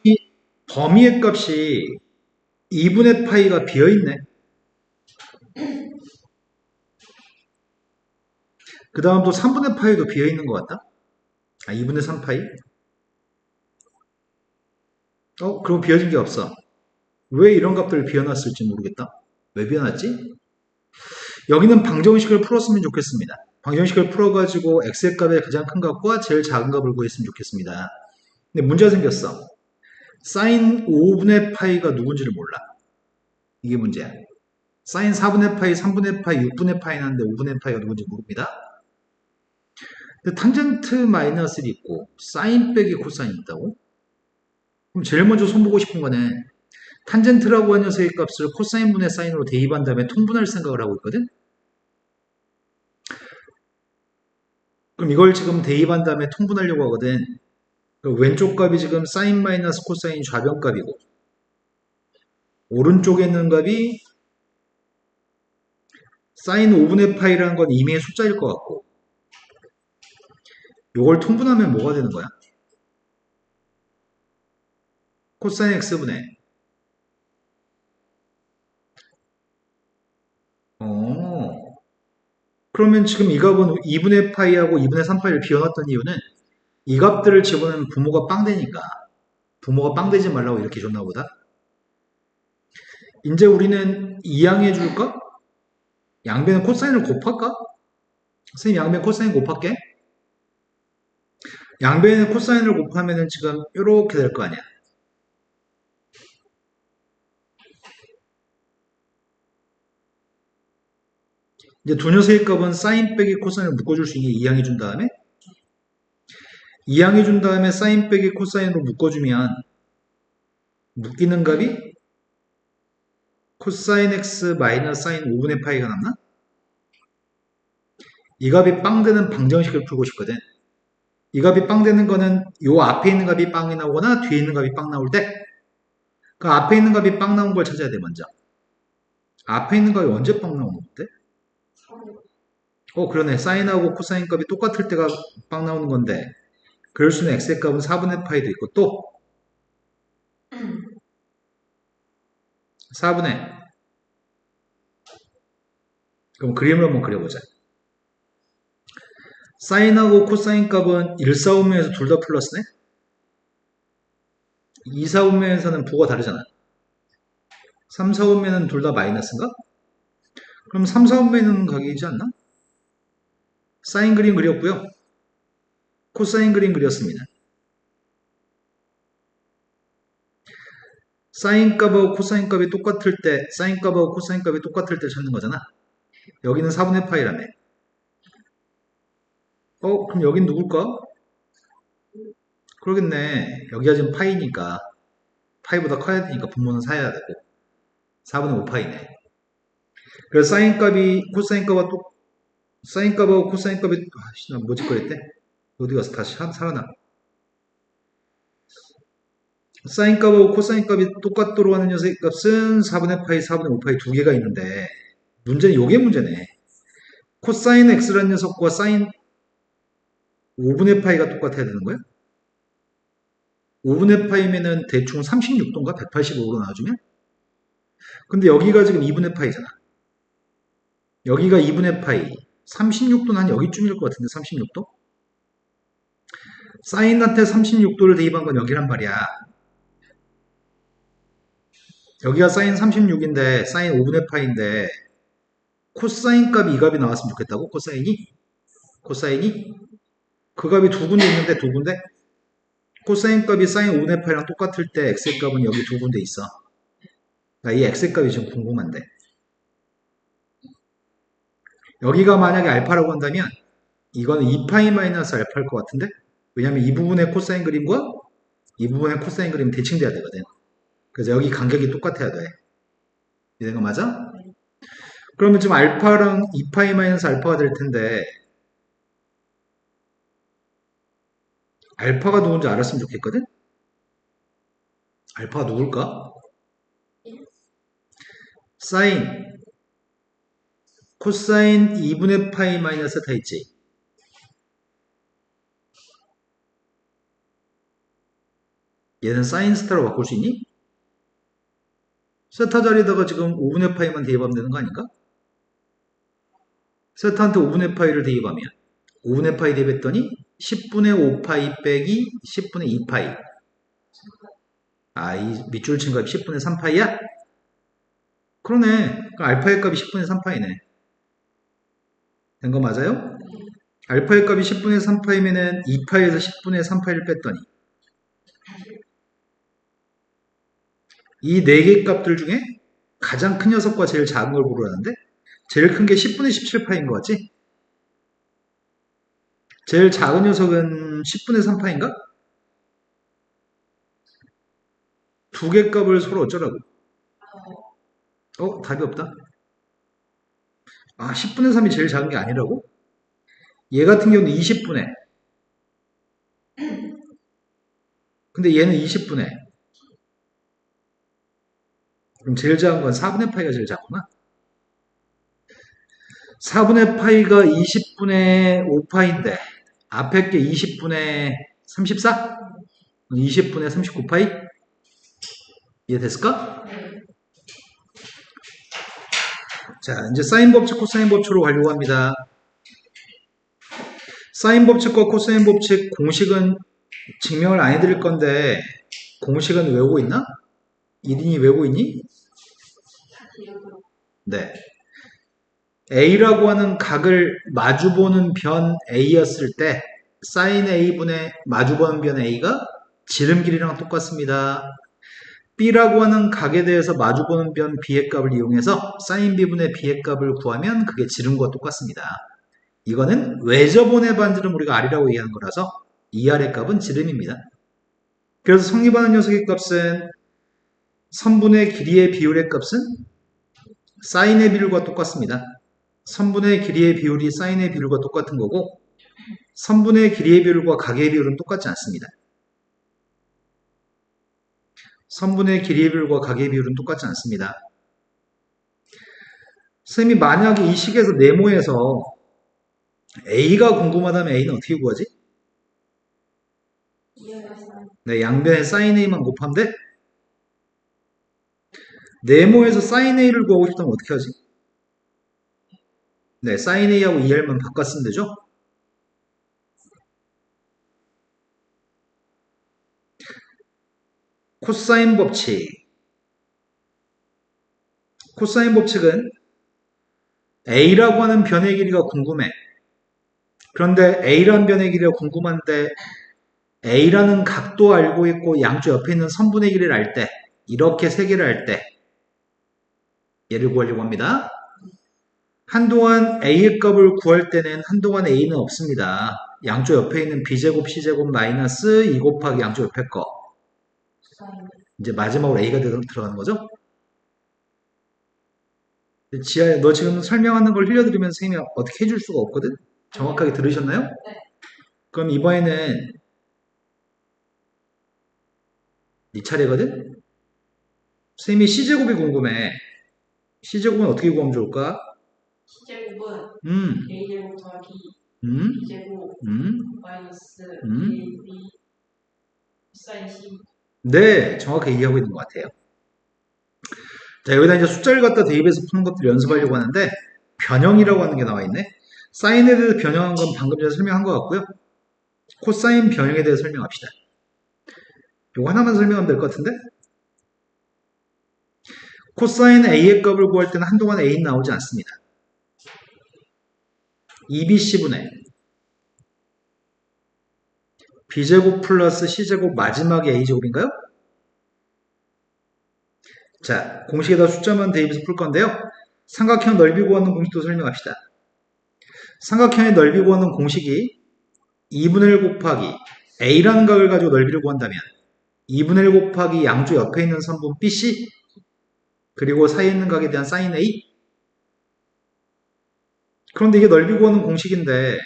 이 범위의 값이 2분의 파이가 비어있네. 그 다음 또 3분의 파이도 비어있는 것 같다. 2분의 3 파이? 그럼 비어진 게 없어. 왜 이런 값들을 비워놨을지 모르겠다. 왜 비워놨지? 여기는 방정식을 풀었으면 좋겠습니다. 방정식을 풀어가지고 x의 값의 가장 큰 값과 제일 작은 값을 구했으면 좋겠습니다. 근데 문제가 생겼어. 사인 5분의 파이가 누군지를 몰라. 이게 문제야. 사인 4분의 파이, 3분의 파이, 6분의 파이 나는데 5분의 파이가 누군지 모릅니다. 근데 탄젠트 마이너스를 있고 사인 빼기 코사인이 있다고? 그럼 제일 먼저 손보고 싶은 거는 탄젠트라고 하는 녀석의 값을 코사인분의 사인으로 대입한 다음에 통분할 생각을 하고 있거든? 그럼 이걸 지금 대입한 다음에 통분하려고 하거든. 왼쪽 값이 지금 사인 마이너스 코사인 좌변값이고 오른쪽에 있는 값이 사인 5분의 파이라는 건 이미의 숫자일 것 같고 이걸 통분하면 뭐가 되는 거야? 코사인 x분의 그러면 지금 이 값은 2분의 파이하고 2분의 3파이를 비워놨던 이유는 이 값들을 집어넣으면 부모가 빵 되니까 부모가 빵 되지 말라고 이렇게 줬나 보다. 이제 우리는 이항해 줄까? 양변은 코사인을 곱할까? 선생님 양변 코사인 곱할게. 양변에 코사인을 곱하면은 지금 이렇게 될 거 아니야. 이제 두 녀석의 값은 사인 빼기 코사인을 묶어줄 수 있게 이항해 준 다음에 이항해 준 다음에 사인 빼기 코사인으로 묶어주면 묶이는 값이 코사인 x 마이너스 사인 5분의 파이가 남나? 이 값이 빵 되는 방정식을 풀고 싶거든. 이 값이 빵 되는 거는 요 앞에 있는 값이 빵이 나오거나 뒤에 있는 값이 빵 나올 때 그 앞에 있는 값이 빵 나온 걸 찾아야 돼 먼저. 앞에 있는 값이 언제 빵 나오는 건데? 그러네. 사인하고 코사인 값이 똑같을 때가 빵 나오는 건데 그럴 수는 x의 값은 4분의 파이도 있고 또 4분의 그럼 그림을 한번 그려보자. 사인하고 코사인 값은 1, 4분면에서 둘 다 플러스네? 2, 4분면에서는 부호가 다르잖아. 3, 4분면은 둘 다 마이너스인가? 그럼 3, 4분면은 각이지 않나? 사인 그림 그렸고요. 코사인 그림 그렸습니다. 사인 값하고 코사인 값이 똑같을 때, 사인 값하고 코사인 값이 똑같을 때 찾는 거잖아. 여기는 4분의 파이라며. 그럼 여긴 누굴까? 그러겠네. 여기가 지금 파이니까, 파이보다 커야 되니까 분모는 사야 되고, 4분의 5파이네. 그래서 사인 값이, 코사인 값과 또, 사인 값하고 코사인 값이, 나 뭐지 그랬대? 어디 가서 다시 살아나. 사인 값하고 코사인 값이 똑같도록 하는 녀석의 값은 4분의 파이, 4분의 5파이 두 개가 있는데, 문제는 요게 문제네. 코사인 x라는 녀석과 사인 5분의 파이가 똑같아야 되는 거야? 5분의 파이면은 대충 36도인가 185로 나와주면? 근데 여기가 지금 2분의 파이잖아. 여기가 2분의 파이. 36도는 한 여기쯤일 것 같은데 36도? 사인한테 36도를 대입한 건 여기란 말이야. 여기가 사인 36인데 사인 5분의 파이인데 코사인 값이 이 값이 나왔으면 좋겠다고? 코사인이? 코사인이? 그 값이 두 군데 있는데 두 군데? 코사인 값이 사인 5분의 파이랑 똑같을 때 x의 값은 여기 두 군데 있어. 그러니까 이 x의 값이 지금 궁금한데. 여기가 만약에 알파라고 한다면 이거는 2파이 마이너스 알파일 것 같은데? 왜냐면 이 부분의 코사인 그림과 이 부분의 코사인 그림이 대칭돼야 되거든. 그래서 여기 간격이 똑같아야 돼. 이해된 거 맞아? 그러면 지금 알파랑 2파이 마이너스 알파가 될 텐데 알파가 누군지 알았으면 좋겠거든? 알파가 누굴까? 사인, 코사인 2분의 파이 마이너스 다 있지. 얘는 사인 스타로 바꿀 수 있니? 세타 자리에다가 지금 5분의 파이만 대입하면 되는 거 아닌가? 세타한테 5분의 파이를 대입하면 5분의 파이 대입했더니 10분의 5파이 빼기 10분의 2파이. 아, 이 밑줄 친 값이 10분의 3파이야? 그러네. 그러니까 알파의 값이 10분의 3파이네. 된 거 맞아요? 알파의 값이 10분의 3파이면은 2파이에서 10분의 3파이를 뺐더니 이 4개 값들 중에 가장 큰 녀석과 제일 작은 걸 고르라는데 제일 큰 게 10분의 17파인 거 같지? 제일 작은 녀석은 10분의 3파인가? 두 개 값을 서로 어쩌라고? 답이 없다. 아, 10분의 3이 제일 작은 게 아니라고? 얘 같은 경우는 20분의. 근데 얘는 20분의. 그럼 제일 작은 건 4분의 파이가 제일 작구나. 4분의 파이가 20분의 5파인데 앞에 게 20분의 34? 20분의 39파이? 이해됐을까? 자, 이제 사인 법칙, 코사인 법칙으로 가려고 합니다. 사인 법칙과 코사인 법칙 공식은 증명을 안 해드릴 건데 공식은 외우고 있나? 1인이 외우고 있니? 네. A라고 하는 각을 마주보는 변 A였을 때 sin A분의 마주보는 변 A가 지름 길이랑 똑같습니다. B라고 하는 각에 대해서 마주보는 변 B의 값을 이용해서 sin B분의 B의 값을 구하면 그게 지름과 똑같습니다. 이거는 외접원의 반지름 우리가 R이라고 얘기하는 거라서 이 R의 값은 지름입니다. 그래서 성립하는 녀석의 값은 선분의 길이의 비율의 값은 사인의 비율과 똑같습니다. 선분의 길이의 비율이 사인의 비율과 똑같은 거고 선분의 길이의 비율과 각의 비율은 똑같지 않습니다. 선분의 길이의 비율과 각의 비율은 똑같지 않습니다. 선생님이 만약에 이 식에서 네모에서 A가 궁금하다면 A는 어떻게 구하지? 네, 양변에 sin A만 곱하면 돼? 네모에서 sin A를 구하고 싶다면 어떻게 하지? 네, sin A하고 2R만 바꿨으면 되죠? 코사인 법칙. 코사인 법칙은 A라고 하는 변의 길이가 궁금해. 그런데 A라는 변의 길이가 궁금한데 A라는 각도 알고 있고 양쪽 옆에 있는 선분의 길이를 알 때, 이렇게 세 개를 알 때 얘를 구하려고 합니다. 한동안 A의 값을 구할 때는 한동안 A는 없습니다. 양쪽 옆에 있는 B제곱, C제곱 마이너스 2 곱하기 양쪽 옆에 거. 이제 마지막으로 A가 들어가는 거죠? 지아야, 너 지금 설명하는 걸 흘려드리면 선생님이 어떻게 해줄 수가 없거든? 정확하게 들으셨나요? 네. 그럼 이번에는 네 차례거든? 선생님이 C제곱이 궁금해. C제곱은 어떻게 구하면 좋을까? C제곱은 A제곱 더하기 B제곱 마이너스 AB 사인 C. 네, 정확하게 얘기하고 있는 것 같아요. 자, 여기다 이제 숫자를 갖다 대입해서 푸는 것들 연습하려고 하는데 변형이라고 하는 게 나와 있네. 사인에 대해서 변형한 건 방금 전에 설명한 것 같고요. 코사인 변형에 대해서 설명합시다. 이거 하나만 설명하면 될 것 같은데? 코사인 A의 값을 구할 때는 한동안 A는 나오지 않습니다. 2BC분의 B제곱 플러스 C제곱 마지막에 A제곱인가요? 자, 공식에다 숫자만 대입해서 풀 건데요. 삼각형 넓이 구하는 공식도 설명합시다. 삼각형의 넓이 구하는 공식이 2분의 1 곱하기 A라는 각을 가지고 넓이를 구한다면 2분의 1 곱하기 양쪽 옆에 있는 선분 BC 그리고 사이에 있는 각에 대한 sin A. 그런데 이게 넓이 구하는 공식인데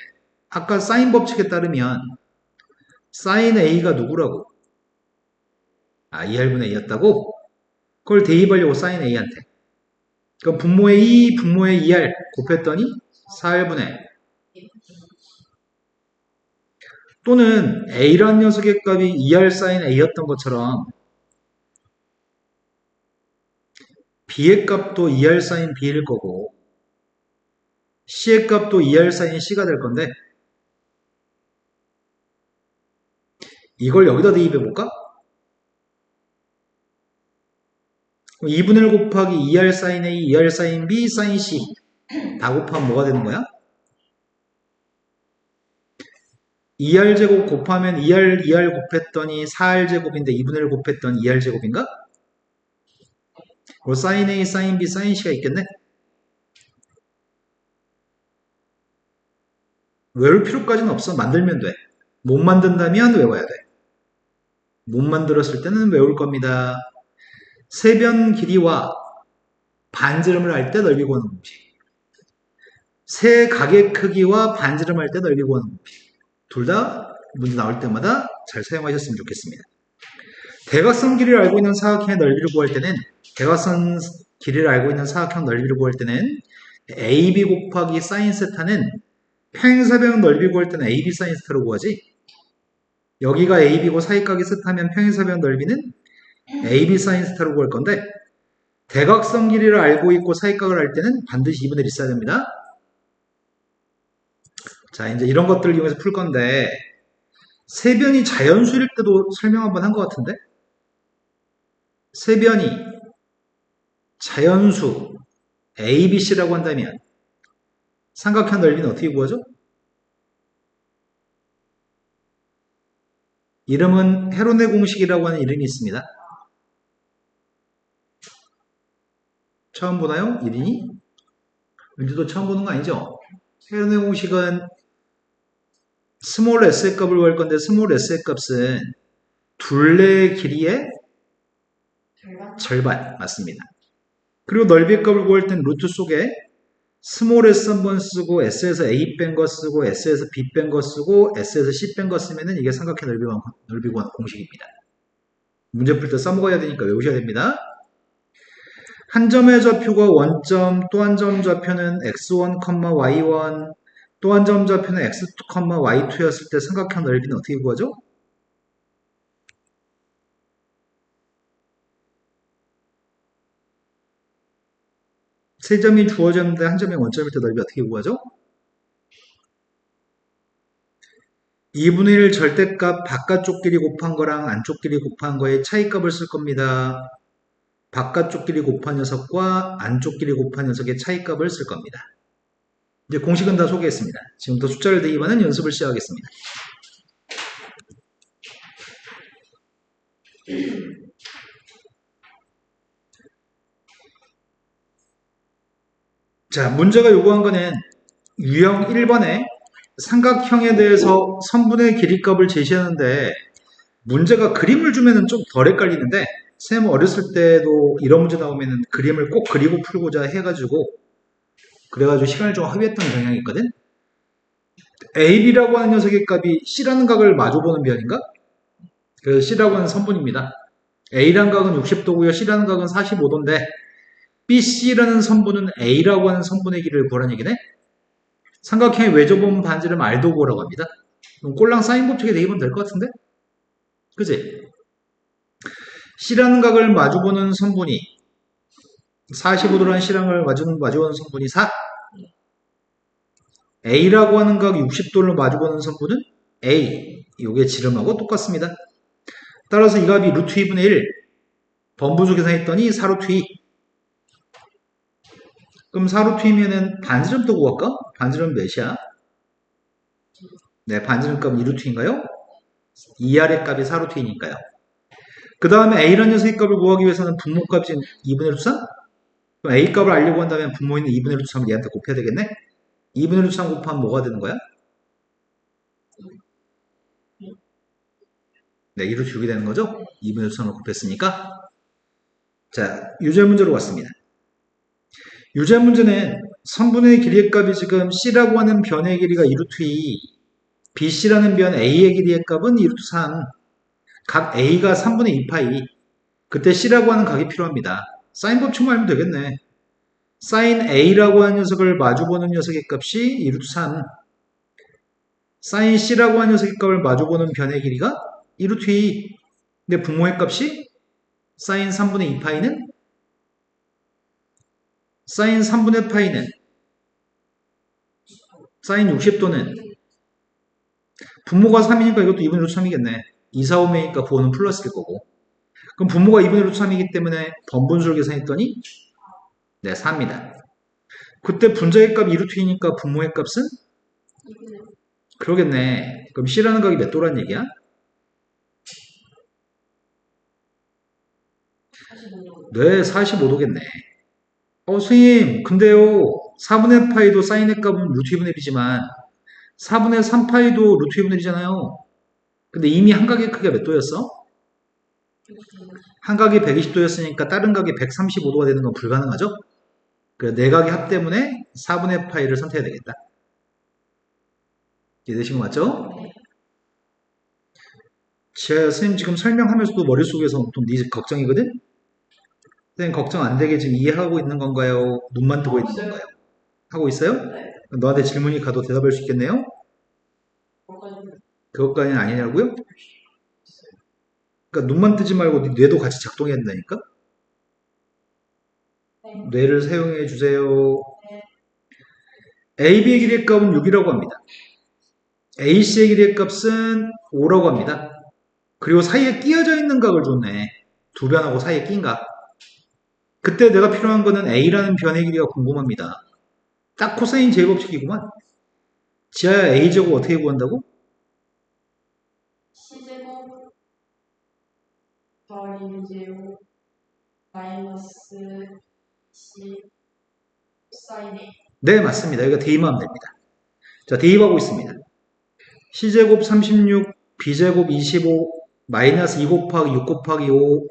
아까 사인 법칙에 따르면 sin A가 누구라고? 아, 2R분의 A였다고? 그걸 대입하려고 sin A한테. 그럼 분모의 2, 분모의 2R 곱했더니 4R분의 또는 A라는 녀석의 값이 2R sin A였던 것처럼 B의 값도 2R sin B일 거고 C의 값도 2R sin C가 될 건데 이걸 여기다 대입해 볼까? 2분의 1 곱하기 2R sin A, 2R sin B, sin C 다 곱하면 뭐가 되는 거야? 2R제곱 곱하면 2R 곱했더니 4R제곱인데 2분의 1 곱했더니 2R제곱인가? 그리고 sin A, sin B, sin C가 있겠네? 외울 필요까지는 없어. 만들면 돼. 못 만든다면 외워야 돼. 못 만들었을 때는 외울 겁니다. 세변 길이와 반지름을 할 때 넓이 구하는 공식. 세 각의 크기와 반지름 할 때 넓이 구하는 공식. 둘 다 문제 나올 때마다 잘 사용하셨으면 좋겠습니다. 대각선 길이를 알고 있는 사각형의 넓이를 구할 때는 대각선 길이를 알고 있는 사각형 넓이를 구할 때는 AB 곱하기 sin 세타는 평행사변 넓이 구할 때는 AB sin 세타로 구하지. 여기가 AB고 사이각이 세타면 평행사변 넓이는 AB sin 세타로 구할 건데 대각선 길이를 알고 있고 사이각을 할 때는 반드시 2분의 1이 있어야 됩니다. 자, 이제 이런 것들을 이용해서 풀 건데 세변이 자연수일 때도 설명 한번 한 것 같은데 세변이 자연수 ABC라고 한다면 삼각형 넓이는 어떻게 구하죠? 이름은 헤로네 공식이라고 하는 이름이 있습니다. 처음 보나요? 이름이? 왠지도 처음 보는 거 아니죠? 헤로네 공식은 스몰 s의 값을 구할 건데 스몰 s의 값은 둘레의 길이의 절반 맞습니다. 그리고 넓이의 값을 구할 때는 루트 속에 스몰 s 한 번 쓰고 s에서 a 뺀 거 쓰고 s에서 b 뺀 거 쓰고 s에서 c 뺀 거 쓰면은 이게 삼각형 넓이 구하는 공식입니다. 문제 풀 때 써먹어야 되니까 외우셔야 됩니다. 한 점의 좌표가 원점, 또 한 점 좌표는 x1, y1, 또 한 점 좌표는 x2, y2였을 때 삼각형 넓이는 어떻게 구하죠? 세 점이 주어졌는데 한 점이 원점일 때 넓이 어떻게 구하죠? 2분의 1 절대값 바깥쪽 길이 곱한 거랑 안쪽 길이 곱한 거의 차이값을 쓸 겁니다. 바깥쪽 길이 곱한 녀석과 안쪽 길이 곱한 녀석의 차이값을 쓸 겁니다. 이제 공식은 다 소개했습니다. 지금부터 숫자를 대입하는 연습을 시작하겠습니다. 자, 문제가 요구한 거는 유형 1번에 삼각형에 대해서 선분의 길이값을 제시하는데 문제가 그림을 주면은 좀 덜 헷갈리는데 쌤 어렸을 때도 이런 문제 나오면은 그림을 꼭 그리고 풀고자 해가지고 그래가지고 시간을 좀 허비했던 경향이 있거든. AB라고 하는 녀석의 값이 C라는 각을 마주보는 변인가? 그래서 C라고 하는 선분입니다. A라는 각은 60도고요. C라는 각은 45도인데 BC라는 선분은 A라고 하는 선분의 길이를 구하라는 얘기네. 삼각형의 외접분 반지름 R도 구하라고 합니다. 그럼 꼴랑 사인 법칙에 대입은 될 것 같은데? 그치? C라는 각을 마주보는 선분이 45도라는 C라는 각을 마주보는 선분이 4. A라고 하는 각 60도를 마주보는 선분은 A. 이게 지름하고 똑같습니다. 따라서 이 값이 루트 2분의 1. 번분수 계산했더니 4루트 2. 그럼 4루트 2면은 반지름 또 구할까? 반지름 몇이야? 네, 반지름 값은 2루트 2인가요? 2R의 값이 4루트 2니까요. 그 다음에 A라는 녀석의 값을 구하기 위해서는 분모값이 2분의 루트 3? 그럼 A 값을 알려고 한다면 분모 있는 2분의 루트 3을 얘한테 곱해야 되겠네? 2분의 루트 3 곱하면 뭐가 되는 거야? 네, 2루트 6이 되는 거죠? 2분의 루트 3을 곱했으니까. 자, 유제 문제로 왔습니다. 유제 문제는 선분의 길이의 값이 지금 C라고 하는 변의 길이가 2루트 2, BC라는 변 A의 길이의 값은 2루트 3, 각 A가 3분의 2파이, 그때 C라고 하는 각이 필요합니다. 사인 법칙만 알면 되겠네. 사인 A라고 하는 녀석을 마주보는 녀석의 값이 2루트 3, 사인 C라고 하는 녀석의 값을 마주보는 변의 길이가 2루트 2. 근데 분모의 값이 사인 3분의 2파이는 사인 3분의 파이는 사인 60도는 분모가 3이니까 이것도 2분의 루트 3이겠네. 2, 4, 5매니까 부호는 플러스일 거고. 그럼 분모가 2분의 루트 3이기 때문에 번분수를 계산했더니 네, 4입니다. 그때 분자의 값 2루트 2니까 분모의 값은? 그러겠네. 그럼 C라는 값이 몇 도란 얘기야? 네, 45도겠네. 선생님, 근데요, 4분의 파이도 사인의 값은 루트 2분의 1이지만 4분의 3파이도 루트 2분의 1이잖아요. 근데 이미 한 각의 크기가 몇 도였어? 한 각이 120도였으니까 다른 각이 135도가 되는 건 불가능하죠? 그래서 네 각의 합 때문에 4분의 파이를 선택해야 되겠다. 이해되신 거 맞죠? 제가 선생님 지금 설명하면서도 머릿속에서 좀 네 걱정이거든? 선생님 걱정 안 되게 지금 이해하고 있는 건가요? 눈만 뜨고 있는 건가요? 하고 있어요? 너한테 질문이 가도 대답할 수 있겠네요? 그것까지는 아니냐고요? 그러니까 눈만 뜨지 말고 네 뇌도 같이 작동해야 된다니까? 뇌를 사용해 주세요. AB의 길이의 값은 6이라고 합니다. AC의 길이의 값은 5라고 합니다. 그리고 사이에 끼어져 있는 각을 줬네. 두 변하고 사이에 낀 각. 그때 내가 필요한 거는 A라는 변의 길이가 궁금합니다. 딱 코사인 제곱식이구만. 지하야 A제곱 어떻게 구한다고? C제곱 더하기 B제곱 마이너스 C 사인 A. 네, 맞습니다. 여기가 대입하면 됩니다. 자, 대입하고 있습니다. C제곱 36, B제곱 25, 마이너스 2 곱하기 6 곱하기 5,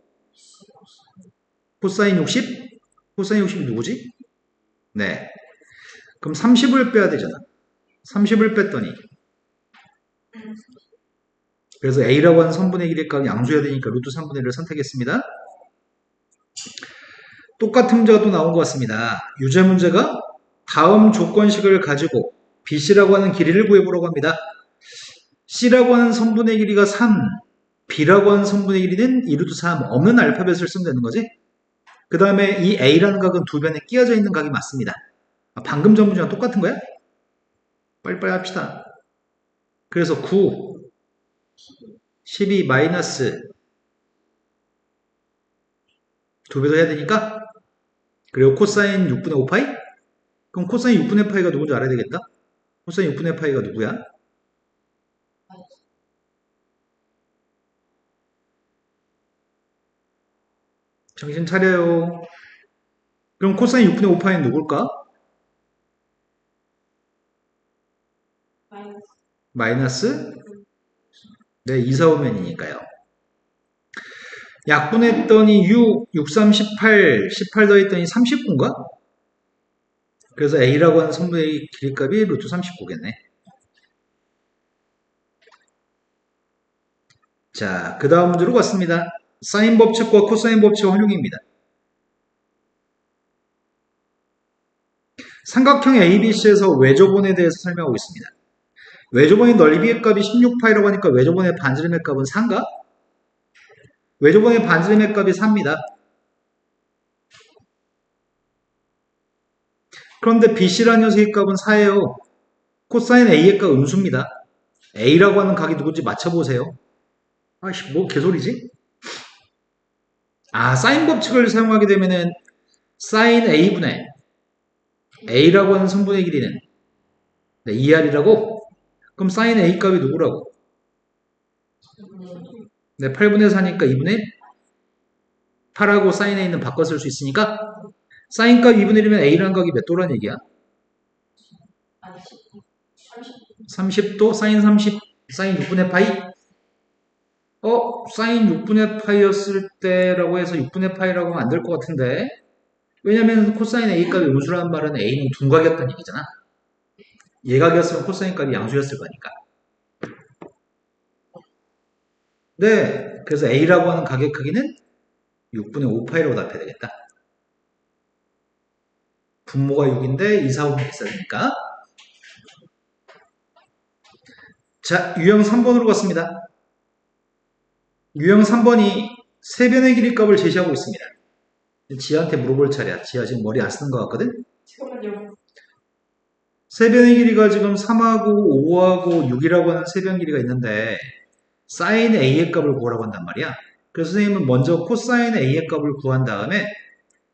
코사인 60? 코사인 60이 누구지? 네. 그럼 30을 빼야 되잖아. 30을 뺐더니. 그래서 A라고 하는 선분의 길이의 값이 양수해야 되니까 루트 3분의 1을 선택했습니다. 똑같은 문제가 또 나온 것 같습니다. 유제 문제가 다음 조건식을 가지고 BC라고 하는 길이를 구해보라고 합니다. C라고 하는 선분의 길이가 3, B라고 하는 선분의 길이는 2루트 3, 없는 알파벳을 쓰면 되는 거지. 그 다음에 이 A라는 각은 두 변에 끼어져 있는 각이 맞습니다. 방금 전 문제랑 똑같은 거야? 빨리빨리 합시다. 그래서 9, 12 마이너스 두 배 더 해야 되니까 그리고 코사인 6분의 5파이? 그럼 코사인 6분의 파이가 누군지 알아야 되겠다. 코사인 6분의 파이가 누구야? 정신 차려요. 그럼 코사인 6분의 5파이는 누굴까? 마이너스? 네, 2, 4, 5면이니까요. 약분했더니 6, 6, 3, 18, 18 더했더니 39인가? 그래서 A라고 하는 선분의 길이값이 루트 39겠네. 자, 그 다음 문제로 갔습니다. 사인 법칙과 코사인 법칙 활용입니다. 삼각형 ABC에서 외조본에 대해서 설명하고 있습니다. 외조본의 넓이의 값이 16파이라고 하니까 외조본의 반지름의 값은 4인가? 외조본의 반지름의 값이 4입니다. 그런데 BC라는 녀석의 값은 4예요. 코사인 A의 값 음수입니다. A라고 하는 각이 누군지 맞춰보세요. 아이씨, 뭐 개소리지? 사인 법칙을 사용하게 되면은 사인 A분의 A라고 하는 성분의 길이는 네, 2R이라고? 그럼 사인 A 값이 누구라고? 네, 8분의 4니까 2분의 8하고 사인 A는 바꿔 쓸 수 있으니까 사인 값 2분의 1이면 A라는 각이 몇 도란 얘기야? 30도? 사인 30? 사인 6분의 파이? 사인 6분의 파이였을 때라고 해서 6분의 파이라고 하면 안 될 것 같은데 왜냐면 코사인 A 값이 음수라는 말은 A는 둔각이었다는 얘기잖아. 예각이었으면 코사인 값이 양수였을 거니까. 네, 그래서 A라고 하는 각의 크기는 6분의 5파이라고 답해야 되겠다. 분모가 6인데 2, 4, 5는 비싸니까. 자, 유형 3번으로 갔습니다. 유형 3번이 세변의 길이 값을 제시하고 있습니다. 지하한테 물어볼 차례야. 지하 지금 머리 안 쓰는 것 같거든? 잠깐만요. 세변의 길이가 지금 3하고 5하고 6이라고 하는 세변 길이가 있는데 사인 A의 값을 구하라고 한단 말이야. 그래서 선생님은 먼저 코사인 A의 값을 구한 다음에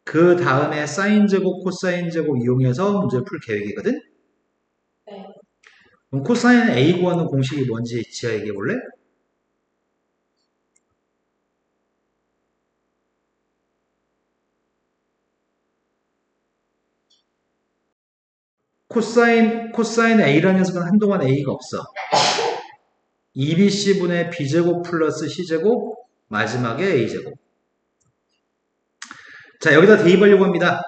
그 다음에 사인 제곱, 코사인 제곱 이용해서 문제를 풀 계획이거든? 네. 그럼 코사인 A 구하는 공식이 뭔지 지하 얘기해 볼래? 코사인 A라는 녀석은 한동안 A가 없어. 2BC분의 B제곱 플러스 C제곱, 마지막에 A제곱. 자, 여기다 대입하려고 합니다.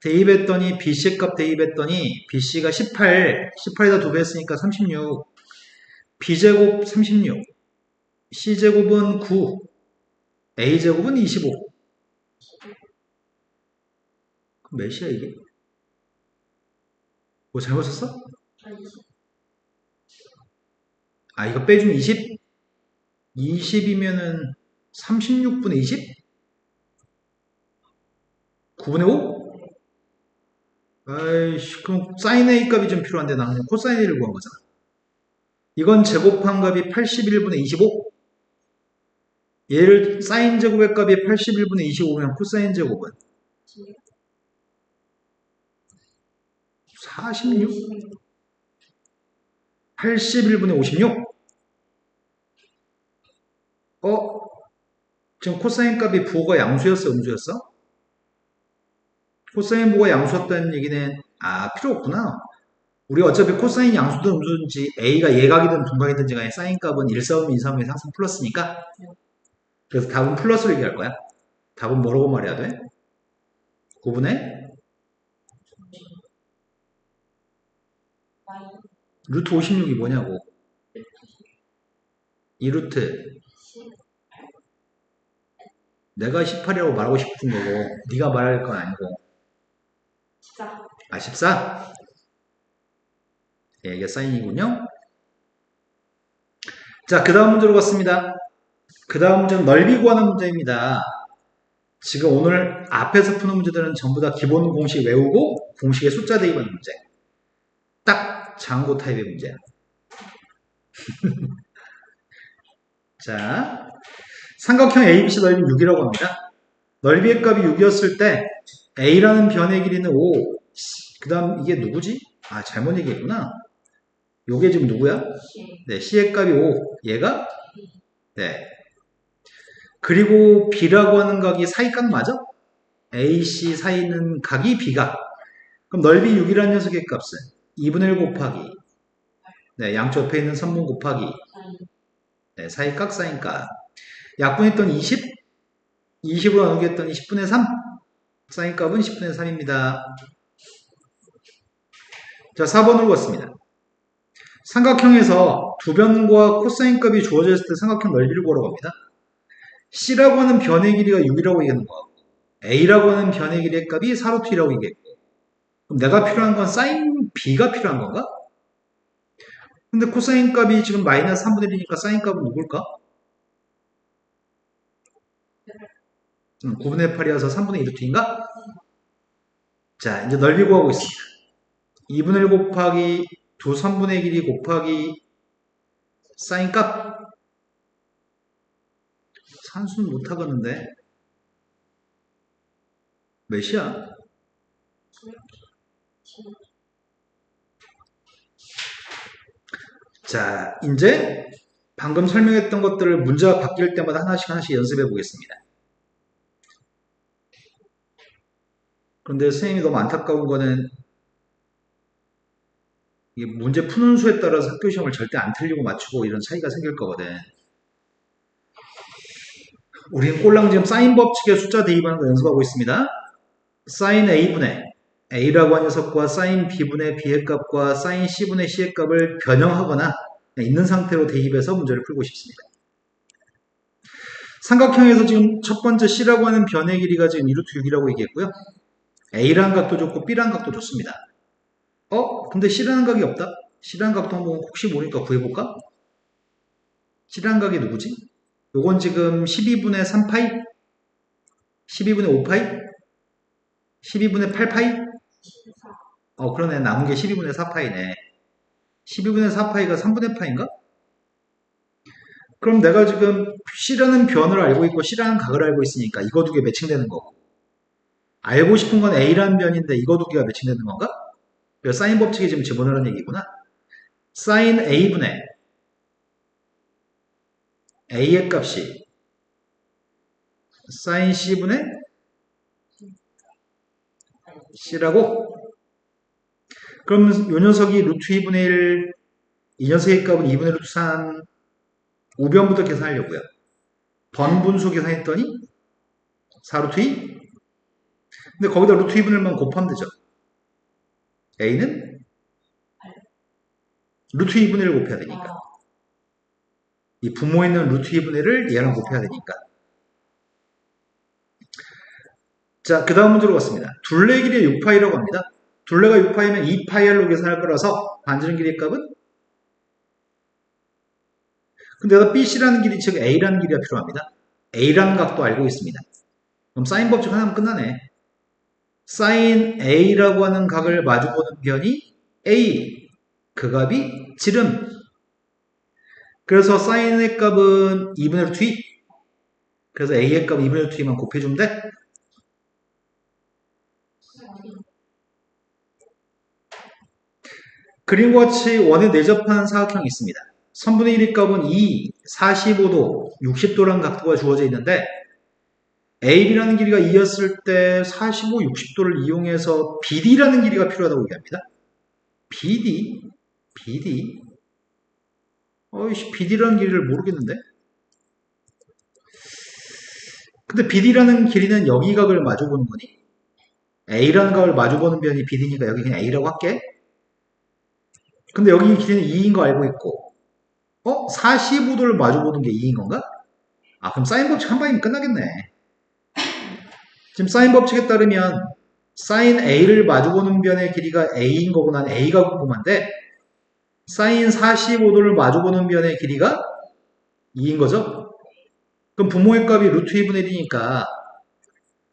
대입했더니 BC 값 대입했더니 BC가 18, 18에다 2배 했으니까 36, B제곱 36, C제곱은 9, A제곱은 25. 그럼 몇이야 이게? 뭐 잘못 썼어? 아니, 아, 이거 빼주면 20? 20이면은 36분의 20? 9분의 5? 아이씨, 그럼 사인 A 값이 좀 필요한데 나는 코사인 A를 구한 거잖아. 이건 제곱한 값이 81분의 25? 얘를 사인 제곱의 값이 81분의 25면 코사인 제곱은 46? 81분의 56? 어? 지금 코사인 값이 부호가 양수였어, 음수였어? 코사인 부호가 양수였다는 얘기는 필요 없구나. 우리 어차피 코사인 양수든 음수든지 A가 예각이든 분각이든지 간에 사인 값은 1, 4, 5, 2, 3, 5에 항상 플러스니까 그래서 답은 플러스로 얘기할 거야. 답은 뭐라고 말해야 돼? 9분의 루트 56이 뭐냐고. 2루트 내가 18이라고 말하고 싶은 거고 네가 말할 건 아니고 14. 14? 예, 이게 사인이군요. 자, 그 다음 문제로 갔습니다. 그 다음 문제는 넓이 구하는 문제입니다. 지금 오늘 앞에서 푸는 문제들은 전부 다 기본 공식 외우고 공식에 숫자 대입하는 문제. 딱 장고 타입의 문제야. 자, 삼각형 ABC 넓이 6이라고 합니다. 넓이의 값이 6이었을 때 A라는 변의 길이는 5. 그 다음 이게 누구지? 잘못 얘기했구나. 요게 지금 누구야? 네, C의 값이 5. 얘가? 네. 그리고 B라고 하는 각이 사이각 맞아? AC 사이는 각이 B각. 그럼 넓이 6이라는 녀석의 값은 2분의 1 곱하기 네, 양쪽 옆에 있는 선분 곱하기 네, 사이각 사인각. 약분했던 20, 20으로 나누기 했더니 10분의 3. 사인값은 10분의 3입니다. 자, 4번으로 갔습니다. 삼각형에서 두 변과 코사인 값이 주어져 있을 때 삼각형 넓이를 구하라고 합니다. C라고 하는 변의 길이가 6이라고 얘기하는 거고 A라고 하는 변의 길이의 값이 4루트 2라고 얘기했고 그럼 내가 필요한 건 사인 B가 필요한 건가? 근데 코사인 값이 지금 마이너스 3분의 1이니까 사인 값은 누굴까? 9분의 8이어서 3분의 2루트 2인가? 자, 이제 넓이 구하고 있습니다. 2분의 1 곱하기 2 3분의 길이 곱하기 사인 값 산수는 못하겠는데 몇이야? 자, 이제 방금 설명했던 것들을 문제가 바뀔 때마다 하나씩 연습해 보겠습니다. 그런데 선생님이 너무 안타까운 거는 이게 문제 푸는 수에 따라서 학교 시험을 절대 안 틀리고 맞추고 이런 차이가 생길 거거든. 우리는 꼴랑 지금 사인 법칙의 숫자 대입하는 거 연습하고 있습니다. 사인 A분의 A라고 하는 녀석과 사인 B분의 B의 값과 사인 C분의 C의 값을 변형하거나 있는 상태로 대입해서 문제를 풀고 싶습니다. 삼각형에서 지금 첫 번째 C라고 하는 변의 길이가 지금 2루트 6이라고 얘기했고요. A라는 각도 좋고 B라는 각도 좋습니다. 근데 C라는 각이 없다? C라는 각도 한번 혹시 모르니까 구해볼까? C라는 각이 누구지? 요건 지금 12분의 3파이? 12분의 5파이? 12분의 8파이? 14. 그러네. 남은 게 12분의 4파이네. 12분의 4파이가 3분의 파인가? 그럼 내가 지금 C라는 변을 알고 있고 C라는 각을 알고 있으니까 이거 두 개 매칭되는 거고. 알고 싶은 건 A라는 변인데 이거 두 개가 매칭되는 건가? 그래서 사인 법칙에 지금 집어넣으라는 얘기구나. 사인 A분의 A의 값이 사인 C분의 C라고? 그럼 요 녀석이 루트 2분의 1, 이 녀석의 값은 2분의 루트 3, 우변부터 계산하려고요. 번분수 계산했더니 4루트 2? 근데 거기다 루트 2분의 1만 곱하면 되죠. A는 루트 2분의 1 곱해야 되니까. 이 분모에 있는 루트 2분의 1을 얘랑 곱해야 되니까. 자, 그 다음 문제로 갔습니다. 둘레 길이의 6파이라고 합니다. 둘레가 6파이면 2파이R로 계산할 거라서 반지름 길이의 값은? 근데 내가 BC라는 길이, 즉 A라는 길이가 필요합니다. A라는 각도 알고 있습니다. 그럼 사인 법칙 하나면 끝나네. 사인 A라고 하는 각을 마주보는 변이 A, 그 값이 지름. 그래서 사인의 값은 2분의 루트 2. 그래서 A의 값 2분의 루트 2만 곱해주면 돼. 그림과 같이 원에 내접하는 사각형이 있습니다. 선분의 1의 값은 2, 45도, 60도라는 각도가 주어져 있는데 AB라는 길이가 2였을 때 45, 60도를 이용해서 BD라는 길이가 필요하다고 얘기합니다. BD? 어이씨, BD라는 길이를 모르겠는데? 근데 BD라는 길이는 여기 각을 마주보는 거니? A라는 각을 마주보는 변이 BD니까 여기 그냥 A라고 할게. 근데 여기 길이는 2인 거 알고 있고 45도를 마주보는 게 2인 건가? 그럼 사인 법칙 한 방이면 끝나겠네. 지금 사인 법칙에 따르면 사인 A를 마주보는 변의 길이가 A인 거고 난 A가 궁금한데 사인 45도를 마주보는 변의 길이가 2인 거죠? 그럼 분모의 값이 루트 2분의 1이니까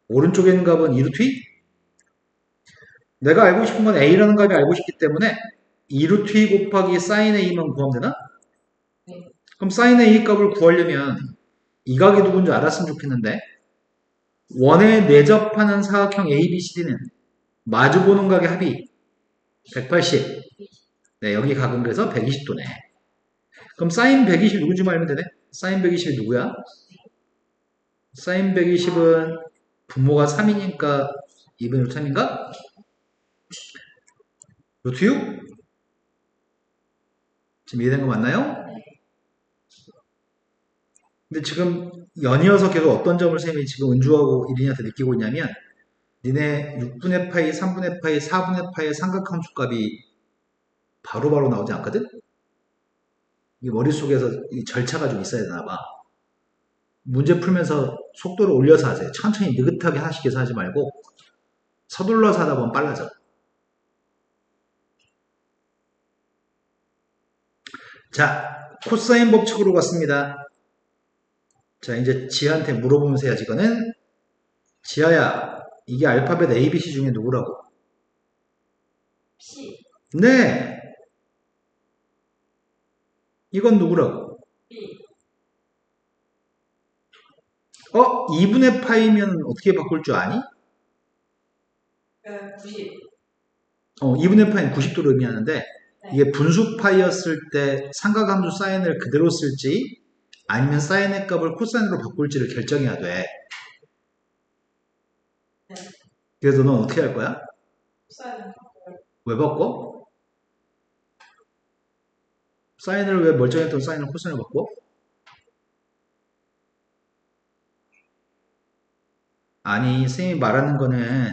오른쪽에 있는 값은 2루트 2? 내가 알고 싶은 건 A라는 값이 알고 싶기 때문에 2루트 2 곱하기 사인 A만 구하면 되나? 네. 그럼 사인 A 값을 구하려면 이 각이 누군지 알았으면 좋겠는데 원에 내접하는 사각형 ABCD는 마주보는 각의 합이 180. 네, 여기 각은 그래서 120도네. 그럼 사인 120 누군지 알면 되네? 사인 120이 누구야? 사인 120은 분모가 3이니까 2분의 루트 3인가? 루트 6? 지금 이해된 거 맞나요? 근데 지금 연이어서 계속 어떤 점을 쌤이 지금 은주하고 이린이한테 느끼고 있냐면 니네 6분의 파이, 3분의 파이, 4분의 파이의 삼각함수 값이 바로바로 나오지 않거든? 이 머릿속에서 이 절차가 좀 있어야 되나 봐. 문제 풀면서 속도를 올려서 하세요. 천천히 느긋하게 하나씩 계산하지 말고 서둘러서 하다 보면 빨라져. 자, 코사인 법칙으로 갔습니다. 자, 이제 지하한테 물어보면서 해야지. 이거는 지하야, 이게 알파벳 A, B, C 중에 누구라고? C, 네, 이건 누구라고? B, 2분의 파이면 어떻게 바꿀 줄 아니? 90. 2분의 파이는 90도를 의미하는데 네. 이게 분수 파이였을 때 삼각함수 사인을 그대로 쓸지 아니면 사인의 값을 코사인으로 바꿀지를 결정해야 돼. 네. 그래서 넌 어떻게 할 거야? 사인 왜 바꿔? 사인을 왜 멀쩡했던 사인을 코사인으로 바꿔? 아니, 선생님이 말하는 거는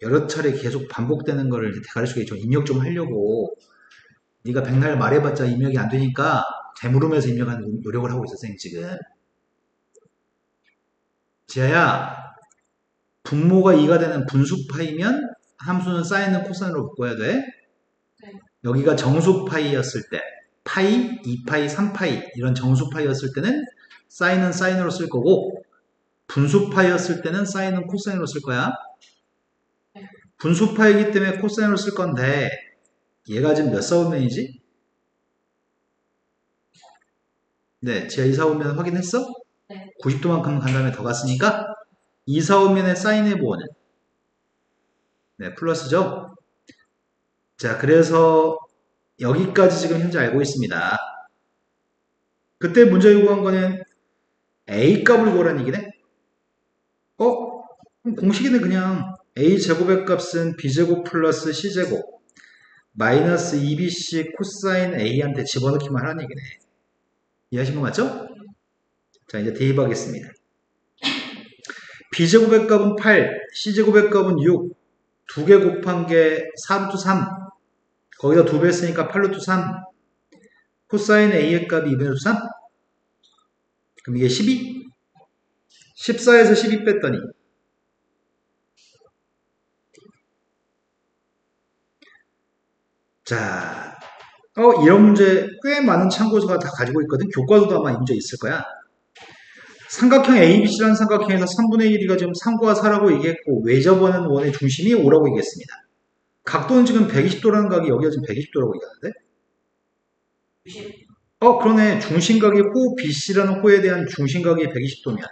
여러 차례 계속 반복되는 거를 대가리 속에 좀 입력 좀 하려고 네가 백날 말해봤자 입력이 안 되니까 되물으면서 입력하는 노력을 하고 있어, 선생님 지금. 지아야, 분모가 2가 되는 분수파이면 함수는 사인은 코사인으로 바꿔야 돼. 네. 여기가 정수파이였을 때 파이, 2파이, 3파이 이런 정수파이였을 때는 사인은 사인으로 쓸 거고 분수파이였을 때는 사인은 코사인으로 쓸 거야. 분수파이기 때문에 코사인으로 쓸 건데 얘가 지금 몇 사분면이지? 네, 지하 2사분면 확인했어? 네. 90도만큼 간 다음에 더 갔으니까 2사분면의 사인의 부호는 네, 플러스죠? 자, 그래서 여기까지 지금 현재 알고 있습니다. 그때 문제 요구한 거는 A 값을 구하라는 얘기네? 그럼 공식이네 그냥 A제곱의 값은 B제곱 플러스 C제곱 마이너스 2BC 코사인 A한테 집어넣기만 하라는 얘기네. 이해하신 거 맞죠? 자, 이제 대입하겠습니다. B제곱의 값은 8, C제곱의 값은 6, 두 개 곱한 게 4루트 3, 거기다 2배 했으니까 8루트 3, 코사인 A의 값이 2분의 루트 3? 그럼 이게 12? 14에서 12 뺐더니 자, 이런 문제 꽤 많은 참고서가 다 가지고 있거든. 교과서도 아마 이 문제 있을 거야. 삼각형 ABC라는 삼각형에서 3분의 1이가 지금 3과 4라고 얘기했고 외접하는 원의 중심이 5라고 얘기했습니다. 각도는 지금 120도라는 각이 여기가 지금 120도라고 얘기하는데? 그러네. 중심각이 호 BC라는 호에 대한 중심각이 120도면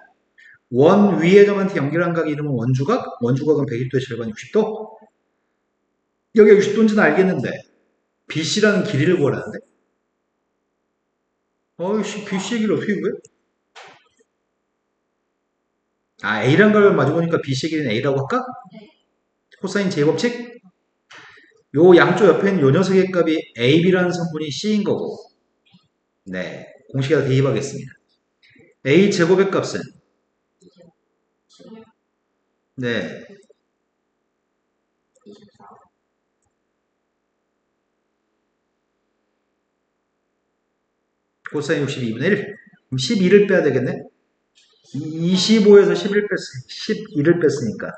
원 위의 점한테 연결한 각의 이름은 원주각? 원주각은 120도의 절반 60도? 여기가 60도인지는 알겠는데 BC라는 길이를 구하라는데? BC의 길을 어떻게 구해? A란 걸 마주보니까 BC의 길이는 A라고 할까? 코사인 제곱칙? 요 양쪽 옆에 있는 요 녀석의 값이 AB라는 성분이 C인 거고 네, 공식에다 대입하겠습니다. A 제곱의 값은 네, 코사인 62분의 1. 그럼 12를 빼야 되겠네. 25에서 11을 뺐으니까.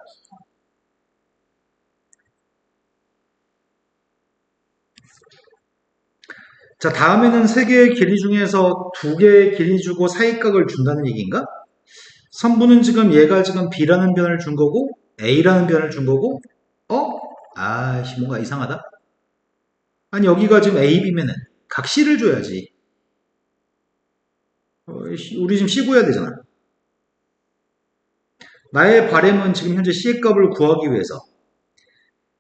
자, 다음에는 세 개의 길이 중에서 두 개의 길이 주고 사이각을 준다는 얘기인가? 선분은 지금 얘가 지금 B라는 변을 준 거고 A라는 변을 준 거고 뭔가 이상하다. 아니 여기가 지금 AB면은 각 C를 줘야지. 우리 지금 C 구해야 되잖아. 나의 바램은 지금 현재 C의 값을 구하기 위해서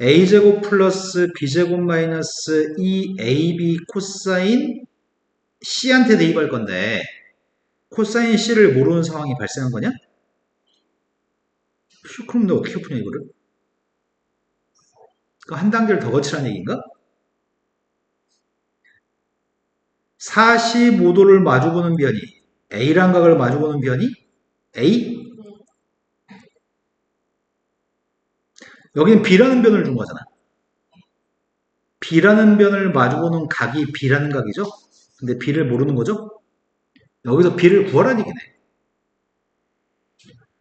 A제곱 플러스 B제곱 마이너스 2AB 코사인 C한테 대입할 건데 코사인 C를 모르는 상황이 발생한 거냐? 그럼 너 어떻게 푸냐 이거를? 한 단계를 더 거치라는 얘기인가? 45도를 마주보는 변이 A란 각을 마주보는 변이 A? 여기는 B라는 변을 준 거잖아. B라는 변을 마주보는 각이 B라는 각이죠? 근데 B를 모르는 거죠? 여기서 B를 구하라는 얘기네.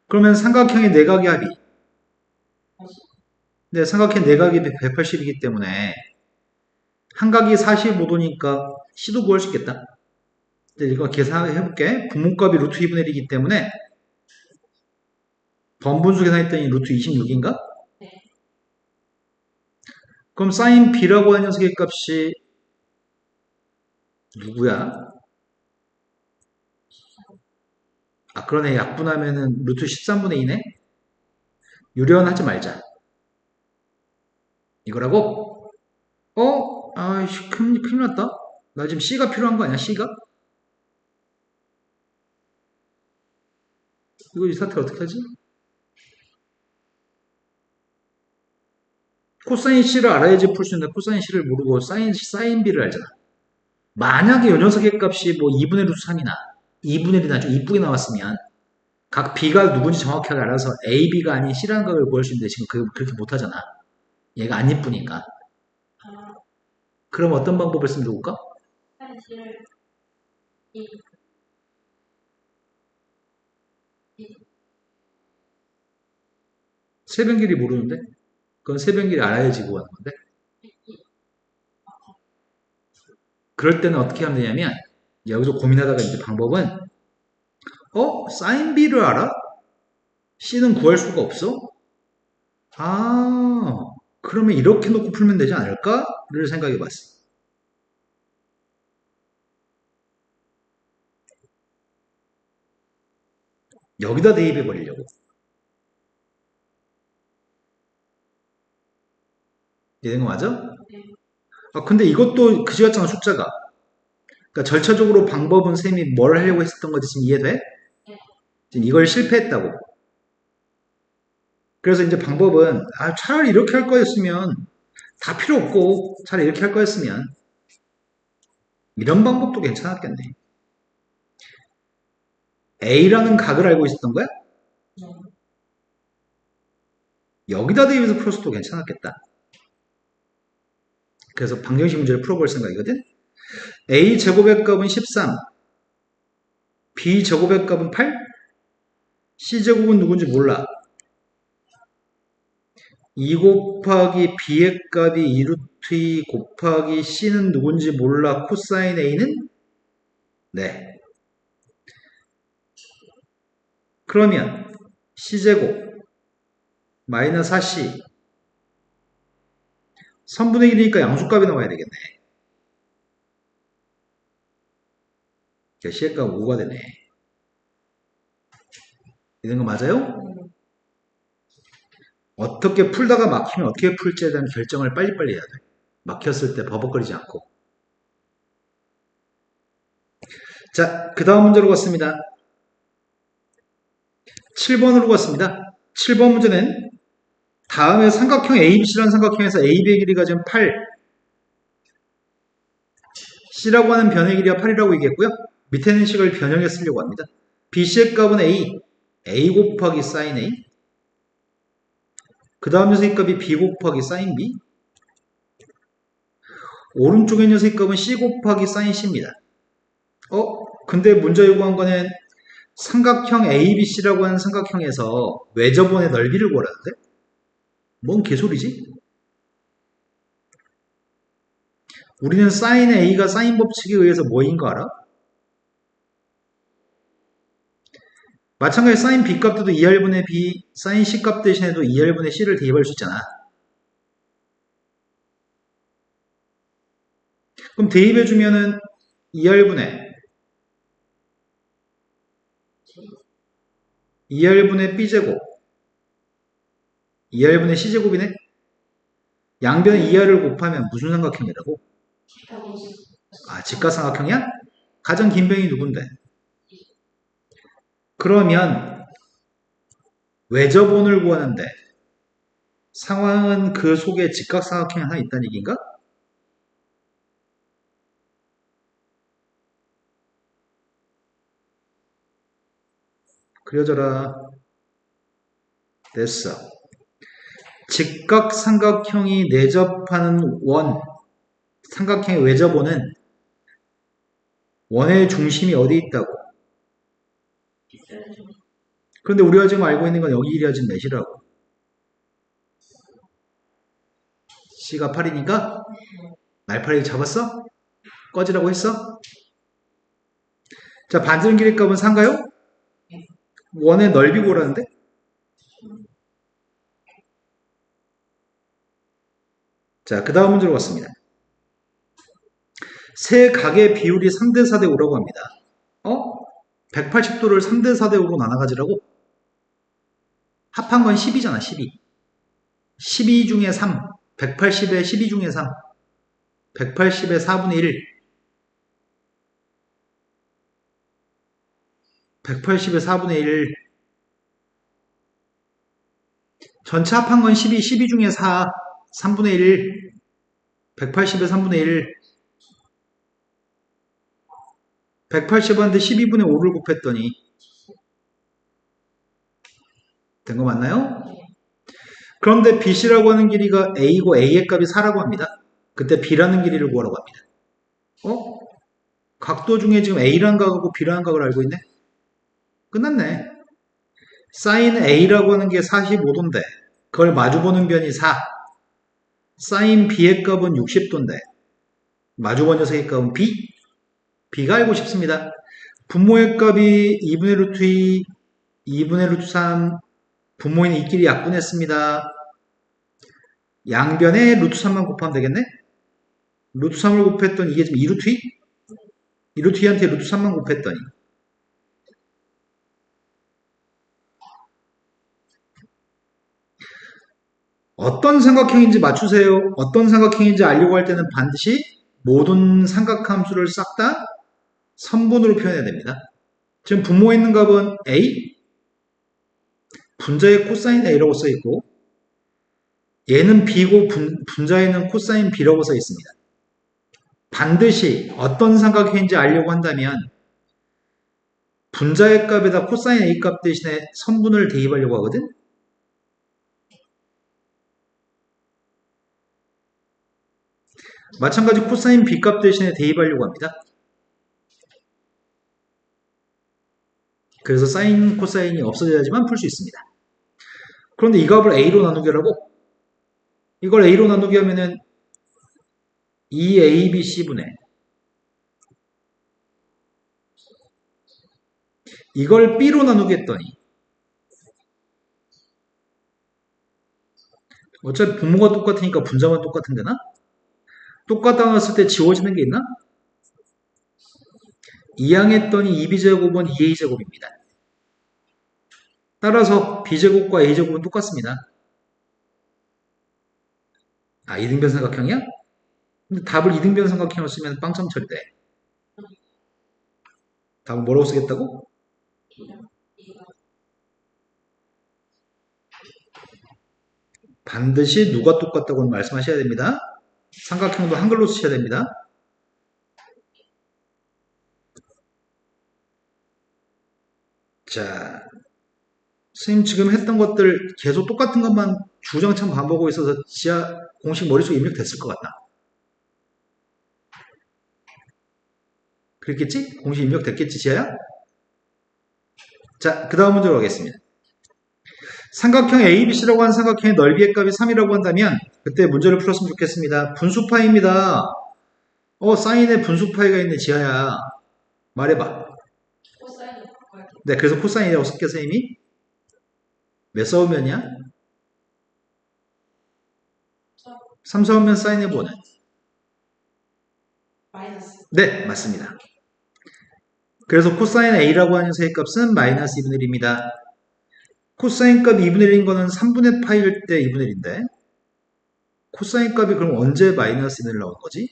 그러면 삼각형의 내각의 합이 네, 삼각형 내각이 180이기 때문에 한 각이 45도니까 C도 구할 수 있겠다. 이거 계산해볼게. 분모값이 루트 2분의 1이기 때문에 번분수 계산했더니 루트 26인가? 그럼 사인 B라고 하는 녀석의 값이 누구야? 그러네. 약분하면은 루트 13분의 2네? 유려하지 말자. 이거라고? 아이씨, 큰일 났다. 나 지금 C가 필요한 거 아니야, C가? 이거 이 사태 어떻게 하지? 코사인 C를 알아야지 풀 수 있는데 코사인 C를 모르고 사인 B를 알잖아. 만약에 이 녀석의 값이 뭐 2분의 루트 3이나 2분의 1이나 좀 이쁘게 나왔으면 각 B가 누군지 정확하게 알아서 A, B가 아닌 C라는 각을 구할 수 있는데 지금 그렇게 못하잖아. 얘가 안 이쁘니까. 그럼 어떤 방법을 쓰면 좋을까? 세변길이 모르는데? 그건 세변길이 알아야지 구하는 건데? 그럴 때는 어떻게 하면 되냐면, 여기서 고민하다가 이제 방법은, 사인 B를 알아? C는 구할 수가 없어? 아, 그러면 이렇게 놓고 풀면 되지 않을까?를 생각해 봤어. 여기다 대입해 버리려고. 이해된 거 맞아? 네. 근데 이것도 그지 같잖아, 숫자가. 그러니까 절차적으로 방법은 쌤이 뭘 하려고 했었던 거지 지금 이해돼? 네. 지금 이걸 실패했다고. 그래서 이제 방법은 차라리 이렇게 할 거였으면 다 필요 없고 차라리 이렇게 할 거였으면 이런 방법도 괜찮았겠네. A라는 각을 알고 있었던 거야? 네. 여기다 대입해서 풀었어도 괜찮았겠다. 그래서 방정식 문제를 풀어볼 생각이거든. A 제곱의 값은 13, B 제곱의 값은 8, C 제곱은 누군지 몰라. 2 곱하기 B의 값이 2루트 2 곱하기 C는 누군지 몰라. 코사인 A는? 네. 그러면 C제곱 마이너스 4C 3분의 1이니까 양수값이 나와야 되겠네. C의 값 5가 되네. 이런 거 맞아요? 어떻게 풀다가 막히면 어떻게 풀지에 대한 결정을 빨리빨리 해야 돼. 막혔을 때 버벅거리지 않고. 자, 그 다음 문제로 갔습니다. 7번으로 갔습니다. 7번 문제는 다음에 삼각형 ABC라는 삼각형에서 AB의 길이가 지금 8, C라고 하는 변의 길이가 8이라고 얘기했고요. 밑에는 식을 변형해 쓰려고 합니다. BC의 값은 A 곱하기 sin A. 그 다음 녀석의 값이 B 곱하기 sin B. 오른쪽의 녀석의 값은 C 곱하기 sin C입니다. 근데 문제 요구한 거는 삼각형 ABC라고 하는 삼각형에서 외접원의 넓이를 구하라는데? 뭔 개소리지? 우리는 sin A가 sin 법칙에 의해서 뭐인 거 알아? 마찬가지로 sin B 값도 2R분의 B, sin C 값 대신에도 2R분의 C를 대입할 수 있잖아. 그럼 대입해주면은 2R분의 B제곱, 2R분의 C제곱이네? 양변에 2R을 곱하면 무슨 삼각형이라고? 직각삼각형이야? 가장 긴 변이 누군데? 그러면 외접원을 구하는데 상황은 그 속에 직각삼각형이 하나 있다는 얘기인가? 그려져라. 됐어. 직각삼각형이 내접하는 삼각형의 외접원은 원의 중심이 어디 있다고? 그런데 우리가 지금 알고 있는 건 여기 길이가 지금 몇이라고? C가 8이니까 날파리 잡았어? 꺼지라고 했어? 자, 반지름 길이 값은 4인가요? 원의 넓이 구하라는데? 자, 그 다음 문제로 갔습니다. 세 각의 비율이 3대 4대 5라고 합니다. 180도를 3대 4대 5로 나눠가지라고? 합한 건 10이잖아, 12. 12 중에 3. 180에 12 중에 3. 180에 4분의 1. 180에 4분의 1. 전체 합한 건 12. 12 중에 4. 3분의 1. 180에 3분의 1. 180한테 12분의 5를 곱했더니 된 거 맞나요? 그런데 BC라고 하는 길이가 A고 A의 값이 4라고 합니다. 그때 B라는 길이를 구하라고 합니다. 각도 중에 지금 A라는 각하고 B라는 각을 알고 있네? 끝났네. sin A라고 하는 게 45도인데 그걸 마주보는 변이 4. sin B의 값은 60도인데 마주본 녀석의 값은 B. B가 알고 싶습니다. 분모의 값이 2분의 루트 2, 2분의 루트 3, 분모인 이끼리 약분했습니다. 양변에 루트 3만 곱하면 되겠네? 루트 3을 곱했더니 이게 지금 2루트 2? 2루트 2한테 루트 3만 곱했더니 어떤 삼각형인지 맞추세요. 어떤 삼각형인지 알려고 할 때는 반드시 모든 삼각함수를 싹 다 선분으로 표현해야 됩니다. 지금 분모에 있는 값은 A, 분자에 코사인 A라고 써있고 얘는 B고 분자에는 코사인 B라고 써있습니다. 반드시 어떤 삼각형인지 알려고 한다면 분자의 값에다 코사인 A 값 대신에 선분을 대입하려고 하거든. 마찬가지 코사인 B 값 대신에 대입하려고 합니다. 그래서 사인, 코사인이 없어져야지만 풀 수 있습니다. 그런데 이 값을 A로 나누기 하라고? 이걸 A로 나누기 하면은 2ABC분의 이걸 B로 나누기 했더니 어차피 분모가 똑같으니까 분자만 똑같은 데나? 똑같다 놨을 때 지워지는 게 있나? 2항했더니 2b제곱은 2a제곱입니다. 따라서 b제곱과 a제곱은 똑같습니다. 아, 이등변 삼각형이야? 근데 답을 이등변 삼각형으로 쓰면 빵점 처리돼. 답은 뭐라고 쓰겠다고? 반드시 누가 똑같다고 말씀하셔야 됩니다. 삼각형도 한글로 쓰셔야 됩니다. 자, 선생님 지금 했던 것들 계속 똑같은 것만 주장창 반복하고 있어서 지하 공식 머릿속에 입력됐을 것 같다. 그랬겠지? 공식 입력됐겠지, 지하야? 자, 그 다음 문제로 가겠습니다. 삼각형 ABC라고 하는 삼각형의 넓이의 값이 3이라고 한다면 그때 문제를 풀었으면 좋겠습니다. 분수파입니다. 사인에 분수파이가 있네, 지하야. 말해봐. 코사인 네, 그래서 코사인이라고 쓸게, 선생님이. 몇 사오면이야? 3 사오면 사인해보는. 마이너스 네, 맞습니다. 그래서 코사인 A라고 하는 녀석의 값은 마이너스 2분의 1입니다. 코사인 값이 2분의 1인 거는 3분의 파일 때 2분의 1인데 코사인 값이 그럼 언제 마이너스 2분의 1 나온 거지?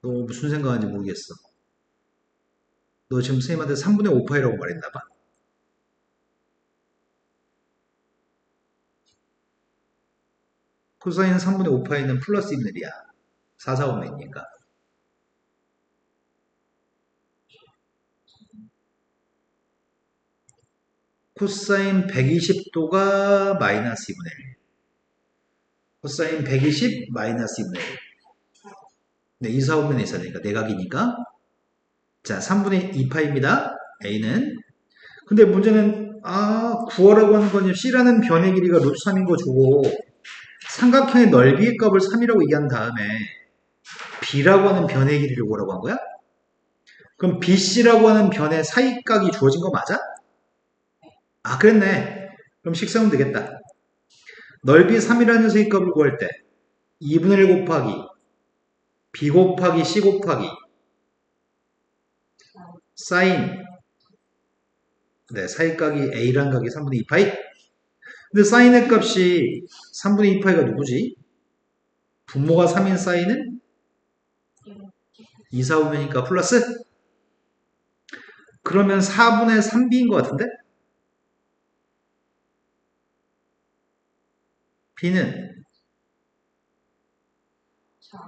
너 무슨 생각하는지 모르겠어. 너 지금 선생님한테 3분의 5파이라고 말했나봐. 코사인 3분의 5파이는 플러스 2분의 1이야. 4, 4, 5면이니까. 코사인 120도가 마이너스 2분의 1. 코사인 120 마이너스 2분의 1. 네, 2, 4, 5면에 있어야 되니까 내각이니까. 자, 3분의 2파입니다. A는. 근데 문제는 구하라고 하는 건 C라는 변의 길이가 루트 3인 거 주고 삼각형의 넓이의 값을 3이라고 얘기한 다음에 B라고 하는 변의 길이를 구하라고 한 거야? 그럼 BC라고 하는 변의 사이각이 주어진 거 맞아? 아, 그랬네. 그럼 식사하면 되겠다. 넓이 3이라는 녀석의 값을 구할 때 2분의 1 곱하기 B 곱하기 C 곱하기 사인 네, 사이각이 A란 각이 3분의 2파이. 근데 사인의 값이 3분의 2파이가 누구지? 분모가 3인 사인은 2, 4, 5면이니까 플러스? 그러면 4분의 3b인 것 같은데? b는 4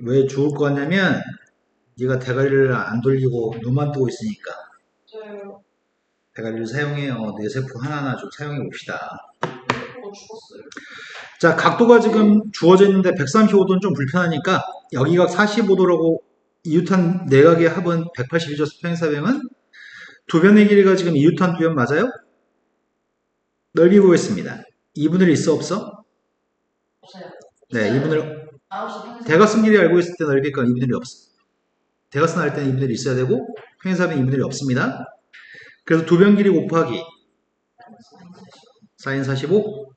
왜 죽을 것 같냐면 네가 대가리를 안 돌리고 눈만 뜨고 있으니까 저요 대가리를 사용해요. 뇌세포 하나하나 좀 사용해 봅시다. 죽었어요. 자, 각도가 지금 주어져 있는데 135도는 좀 불편하니까 여기가 45도라고 이웃한 내각의 합은 181조 수평사변은 두 변의 길이가 지금 이웃한 두 변 맞아요? 넓이 구했습니다. 2분의 1 있어 없어? 없어요. 네, 있어요. 2분의 1. 아홉시 평균. 대각선 길이 알고 있을 때 넓이가 2분의 1이 없어. 대각선 할 때는 2분의 1이 있어야 되고 평행사변 2분의 1이 없습니다. 그래서 두 변 길이 곱하기 사인 45.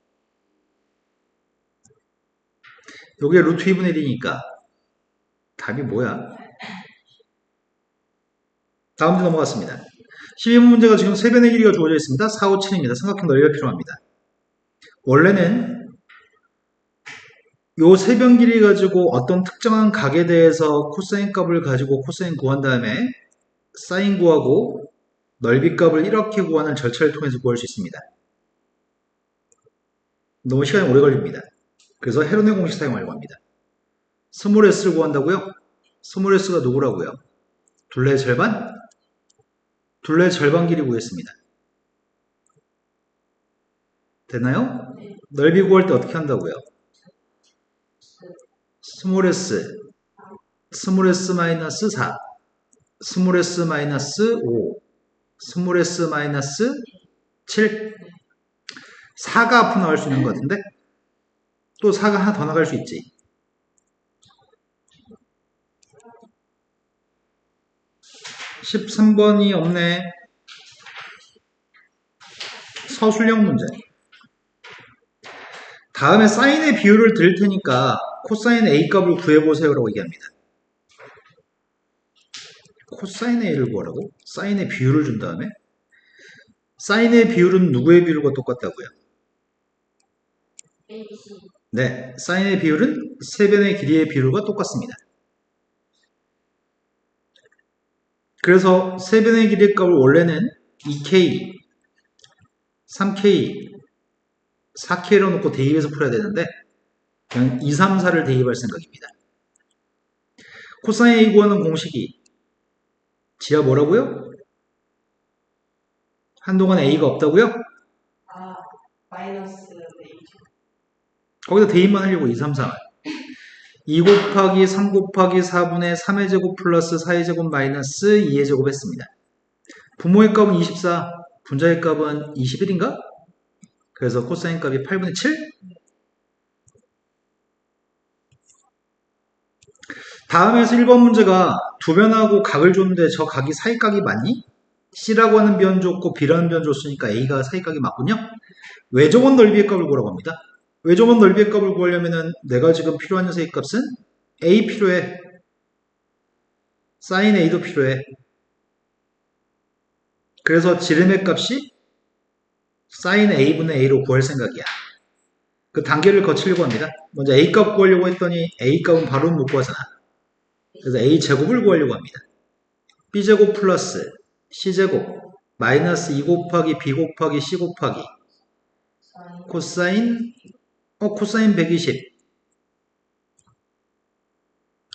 요게 루트 2분의 1이니까 답이 뭐야? 다음 문제 넘어갔습니다. 12번 문제가 지금 세 변의 길이가 주어져 있습니다. 4, 5, 7입니다. 삼각형 넓이가 필요합니다. 원래는 요 세 변 길이 가지고 어떤 특정한 각에 대해서 코사인 값을 가지고 코사인 구한 다음에 사인 구하고 넓이 값을 이렇게 구하는 절차를 통해서 구할 수 있습니다. 너무 시간이 오래 걸립니다. 그래서 헤론의 공식 사용하려고 합니다. 스몰 s를 구한다고요? 스몰 s가 누구라고요? 둘레의 절반? 둘레의 절반 길이 구했습니다. 됐나요? 네. 넓이 구할 때 어떻게 한다고요? 스몰 s 마이너스 4, 스몰 s 마이너스 5, 스몰 s 마이너스 7. 4가 앞으로 나갈 수 있는 것 같은데? 또 4가 하나 더 나갈 수 있지. 13번이 없네. 서술형 문제. 다음에 사인의 비율을 드릴 테니까 코사인 A 값을 구해보세요라고 얘기합니다. 코사인 A를 구하라고? 사인의 비율을 준 다음에? 사인의 비율은 누구의 비율과 똑같다고요? ABC. 네, 사인의 비율은 세변의 길이의 비율과 똑같습니다. 그래서 세변의 길이의 값을 원래는 2K, 3K, 4K로 놓고 대입해서 풀어야 되는데 그냥 2, 3, 4를 대입할 생각입니다. 코사인 A 구하는 공식이 지하 뭐라고요? 한동안 A가 없다고요? 아, 마이너스 A. 거기다 대입만 하려고 2, 3, 4. 2 곱하기 3 곱하기 4분의 3의 제곱 플러스 4의 제곱 마이너스 2의 제곱 했습니다. 부모의 값은 24, 분자의 값은 21인가? 그래서 코사인 값이 8분의 7? 다음에서 1번 문제가 두 변하고 각을 줬는데 저 각이 사이각이 맞니? C라고 하는 변 줬고 B라는 변 줬으니까 A가 사이각이 맞군요. 외접원 넓이의 값을 구하라고 합니다. 외접원 넓이의 값을 구하려면은 내가 지금 필요한 녀석의 값은 A 필요해. 사인 A도 필요해. 그래서 지름의 값이 사인 A분의 A로 구할 생각이야. 그 단계를 거치려고 합니다. 먼저 A 값 구하려고 했더니 A 값은 바로 못 구하잖아. 그래서 A 제곱을 구하려고 합니다. B 제곱 플러스 C 제곱 마이너스 2 곱하기 B 곱하기 C 곱하기 코사인 코사인 120.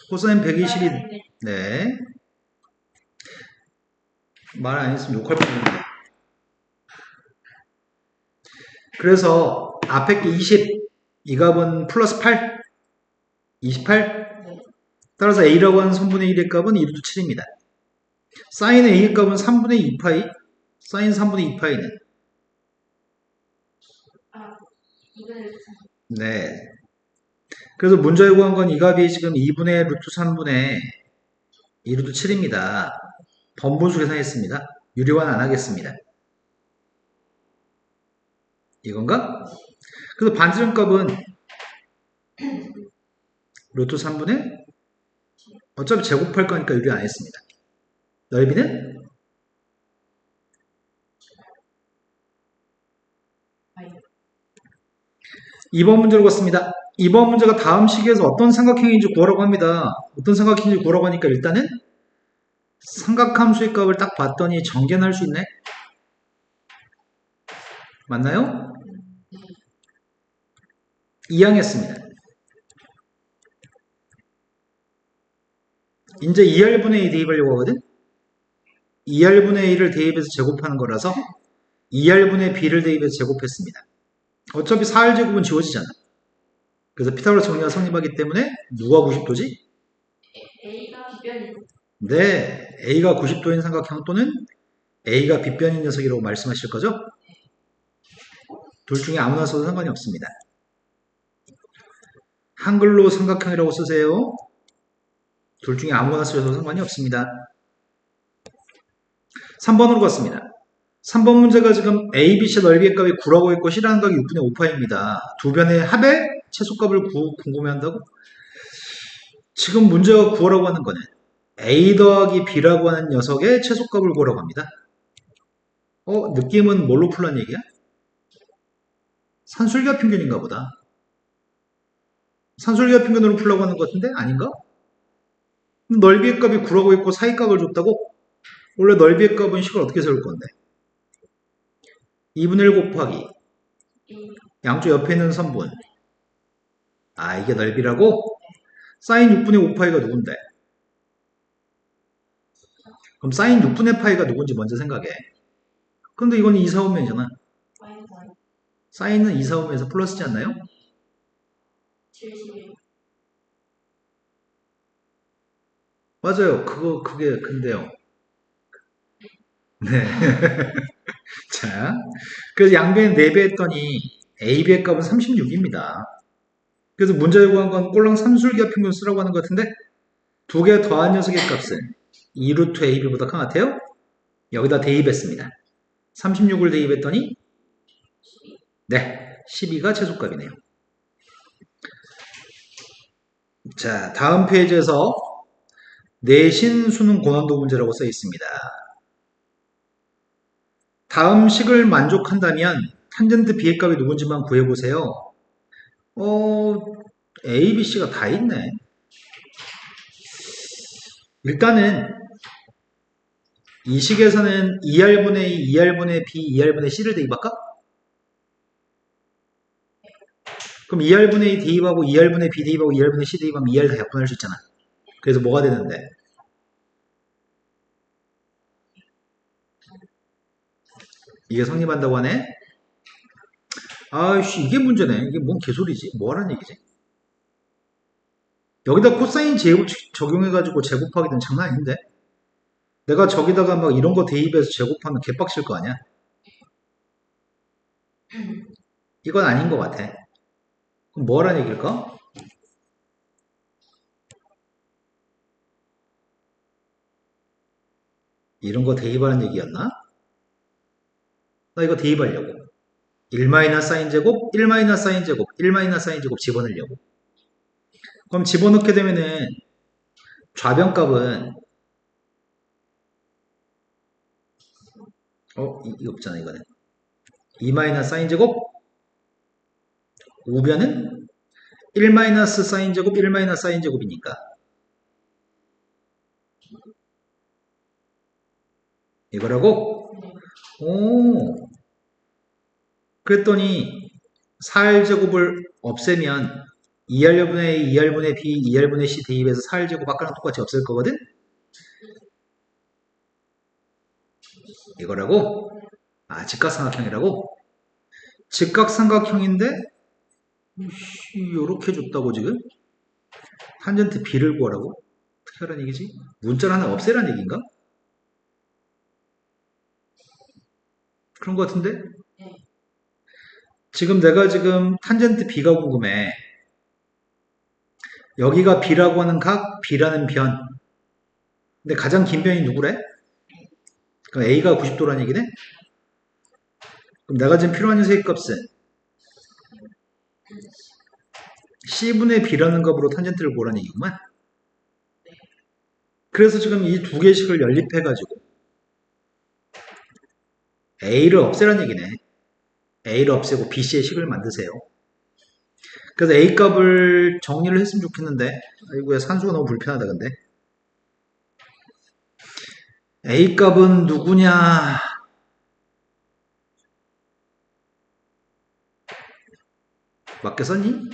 코사인 120이 네. 말 안 했으면 욕할 뻔했는데. 그래서 앞에 게 20, 이 값은 플러스 8, 28. 네. 따라서 A라고 하는 선분의 1의 값은 2루트 7입니다. 사인 A의 값은 3분의 2파이, 사인 3분의 2파이는 아, 이분을 네. 그래서 문제에 구한 건 이 값이 지금 2분의 루트 3분의 2루트 7입니다. 번분수 계산했습니다. 유리화는 안 하겠습니다. 이건가? 그래서 반지름 값은 루트 3분의 어차피 제곱할 거니까 유리 안 했습니다. 넓이는 2번 문제로 갔습니다. 2번 문제가 다음 시기에서 어떤 삼각형인지 구하라고 합니다. 어떤 삼각형인지 구하라고 하니까 일단은 삼각함수의 값을 딱 봤더니 정견할 수 있네? 맞나요? 이항했습니다. 이제 2R분의 A 대입하려고 하거든? 2R분의 A를 대입해서 제곱하는 거라서 2R분의 B를 대입해서 제곱했습니다. 어차피 4R제곱은 지워지잖아. 그래서 피타고라스 정리가 성립하기 때문에 누가 90도지? A가 비변이. 네, A가 90도인 삼각형 또는 A가 빗변인 녀석이라고 말씀하실 거죠? 둘 중에 아무나 써도 상관이 없습니다. 한글로 삼각형이라고 쓰세요. 둘 중에 아무나 쓰셔도 상관이 없습니다. 3번으로 갔습니다. 3번 문제가 지금 A, B, C 넓이의 값이 9라고 했고 C라는 값이 6분의 5파입니다. 두 변의 합의 최소값을 궁금해한다고? 지금 문제가 구하라고 하는 거는 A 더하기 B라고 하는 녀석의 최소값을 구하라고 합니다. 느낌은 뭘로 풀란 얘기야? 산술기하 평균인가 보다. 산술기하 평균으로 풀라고 하는 것 같은데? 아닌가? 넓이의 값이 9라고 했고 사이값을 줬다고? 원래 넓이의 값은 식을 어떻게 세울 건데? 2분의 1 곱하기 양쪽 옆에 있는 선분. 이게 넓이라고? 사인 6분의 5파이가 누군데? 그럼 사인 6분의 파이가 누군지 먼저 생각해. 근데 이건 2, 4, 5면이잖아. 사인은 2, 4, 5면에서 플러스지 않나요? 71. 맞아요. 그게 근데요. 네. 자, 그래서 양변 4배 했더니 AB의 값은 36입니다. 그래서 문제에 구한 건 꼴랑 삼술기하 평균 쓰라고 하는 것 같은데 두 개 더한 녀석의 값은 2루트 AB보다 큰 것 같아요? 여기다 대입했습니다. 36을 대입했더니 네, 12가 최소값이네요. 자, 다음 페이지에서 내신 수능 고난도 문제라고 써 있습니다. 다음 식을 만족한다면 탄젠트 B의 값이 누군지만 구해보세요. A, B, C가 다 있네. 일단은 이 식에서는 2R분의 2, 2R분의 B, 2R분의 C를 대입할까? 그럼 2R분의 2 대입하고 2R분의 B 대입하고 2R분의 C 대입하면 2R 다 약분할 수 있잖아. 그래서 뭐가 되는데? 이게 성립한다고 하네? 아이씨, 이게 문제네. 이게 뭔 개소리지? 뭐 하라는 얘기지? 여기다 코사인 제곱 적용해가지고 제곱하기는 장난 아닌데? 내가 저기다가 막 이런 거 대입해서 제곱하면 개빡칠 거 아니야? 이건 아닌 것 같아. 그럼 뭐 하라는 얘기일까? 이런 거 대입하는 얘기였나? 나 이거 대입하려고. 1 사인 제곱, 1 사인 제곱, 1 사인 제곱 집어넣으려고. 그럼 집어넣게 되면은 좌변값은 이거 없잖아 이거는. 2 사인 제곱, 우변은 1 사인 제곱, 1 사인 제곱이니까 이거라고? 오. 그랬더니 4R제곱을 없애면 2R분의 2R분의 B, 2R분의 C 대입해서 4R제곱 아까랑 똑같이 없앨 거거든? 이거라고? 직각삼각형이라고? 직각삼각형인데 요렇게 줬다고 지금? 탄젠트 B를 구하라고? 어떻게 하라는 얘기지? 문자를 하나 없애라는 얘기인가? 그런 것 같은데? 지금 내가 지금 탄젠트 B가 궁금해. 여기가 B라고 하는 각, B라는 변. 근데 가장 긴 변이 누구래? 그럼 A가 90도라는 얘기네? 그럼 내가 지금 필요한 녀석의 값은 C분의 B라는 값으로 탄젠트를 구하라는 얘기구만. 그래서 지금 이 두 개식을 연립해가지고 A를 없애라는 얘기네. A를 없애고 BC의 식을 만드세요. 그래서 A 값을 정리를 했으면 좋겠는데 아이고야 산수가 너무 불편하다 근데 A 값은 누구냐? 맞게 썼니?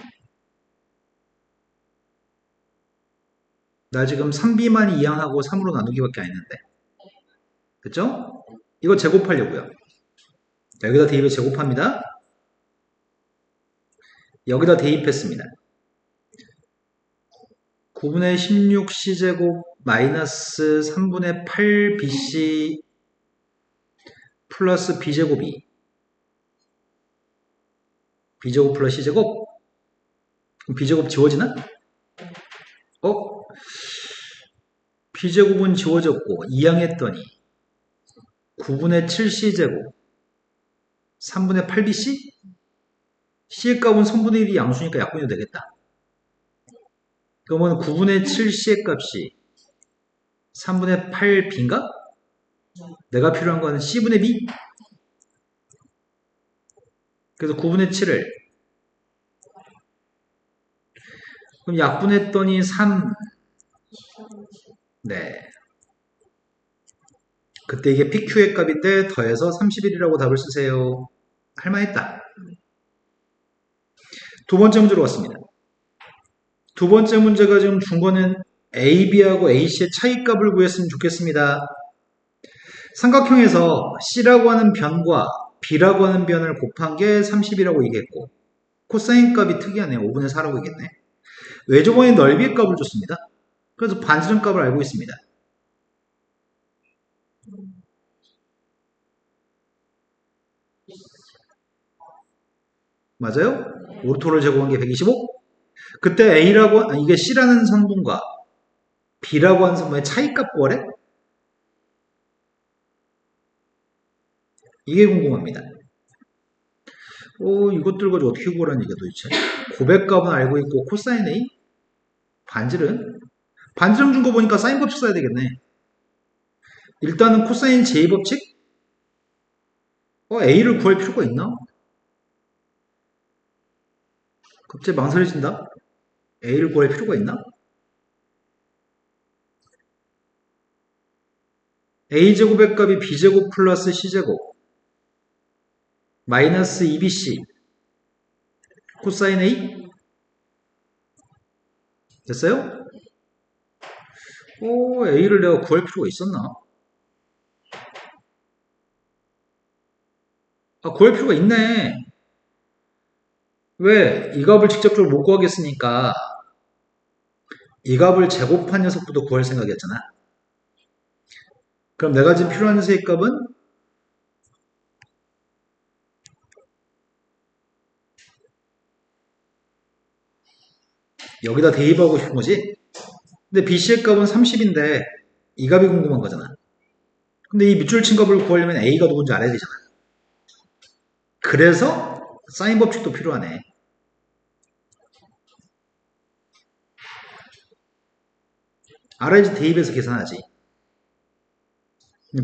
나 지금 3B만 이항하고 3으로 나누기밖에 안 했는데 그쵸? 이거 제곱하려고요. 여기다 대입해 제곱합니다. 여기다 대입했습니다. 9분의 16C제곱 마이너스 3분의 8BC 플러스 B제곱이 b제곱 플러스 c제곱. 그럼 b제곱 지워지나? b제곱은 지워졌고 이항했더니 9분의 7c제곱 3분의 8bc? c의 값은 선분의 1이 양수니까 약분이 되겠다. 그러면 9분의 7c의 값이 3분의 8b인가? 내가 필요한 거는 c분의 b? 그래서 9분의 7을 그럼 약분했더니 3. 네. 그때 이게 PQ의 값인데 더해서 31이라고 답을 쓰세요. 할만했다. 두 번째 문제로 왔습니다. 두 번째 문제가 지금 준 거는 AB하고 AC의 차이값을 구했으면 좋겠습니다. 삼각형에서 C라고 하는 변과 B라고 하는 변을 곱한 게 30이라고 얘기했고 코사인 값이 특이하네. 5분의 4라고 얘기했네. 외조번의 넓이의 값을 줬습니다. 그래서 반지름 값을 알고 있습니다. 맞아요? 오르토를 제곱한 게 125? 그때 A라고, 이게 C라는 성분과 B라고 하는 성분의 차이값 구하래? 이게 궁금합니다. 이것들 가지고 어떻게 구하라는 얘기야 도대체? 고백값은 알고 있고 코사인 A? 반지름? 반지름 준 거 보니까 사인 법칙 써야 되겠네. 일단은 코사인 J 법칙? A를 구할 필요가 있나? 갑자기 망설여진다? A를 구할 필요가 있나? A제곱의 값이 B제곱 플러스 C제곱 마이너스 2BC 코사인 A? 됐어요? A를 내가 구할 필요가 있었나? 구할 필요가 있네. 왜? 이 값을 직접적으로 못 구하겠으니까 이 값을 제곱한 녀석부터 구할 생각이었잖아. 그럼 내가 지금 필요한 녀석의 값은 여기다 대입하고 싶은 거지. 근데 BC의 값은 30인데 이 값이 궁금한 거잖아. 근데 이 밑줄 친 값을 구하려면 A가 누군지 알아야 되잖아. 그래서 사인 법칙도 필요하네. 알아야지 대입해서 계산하지.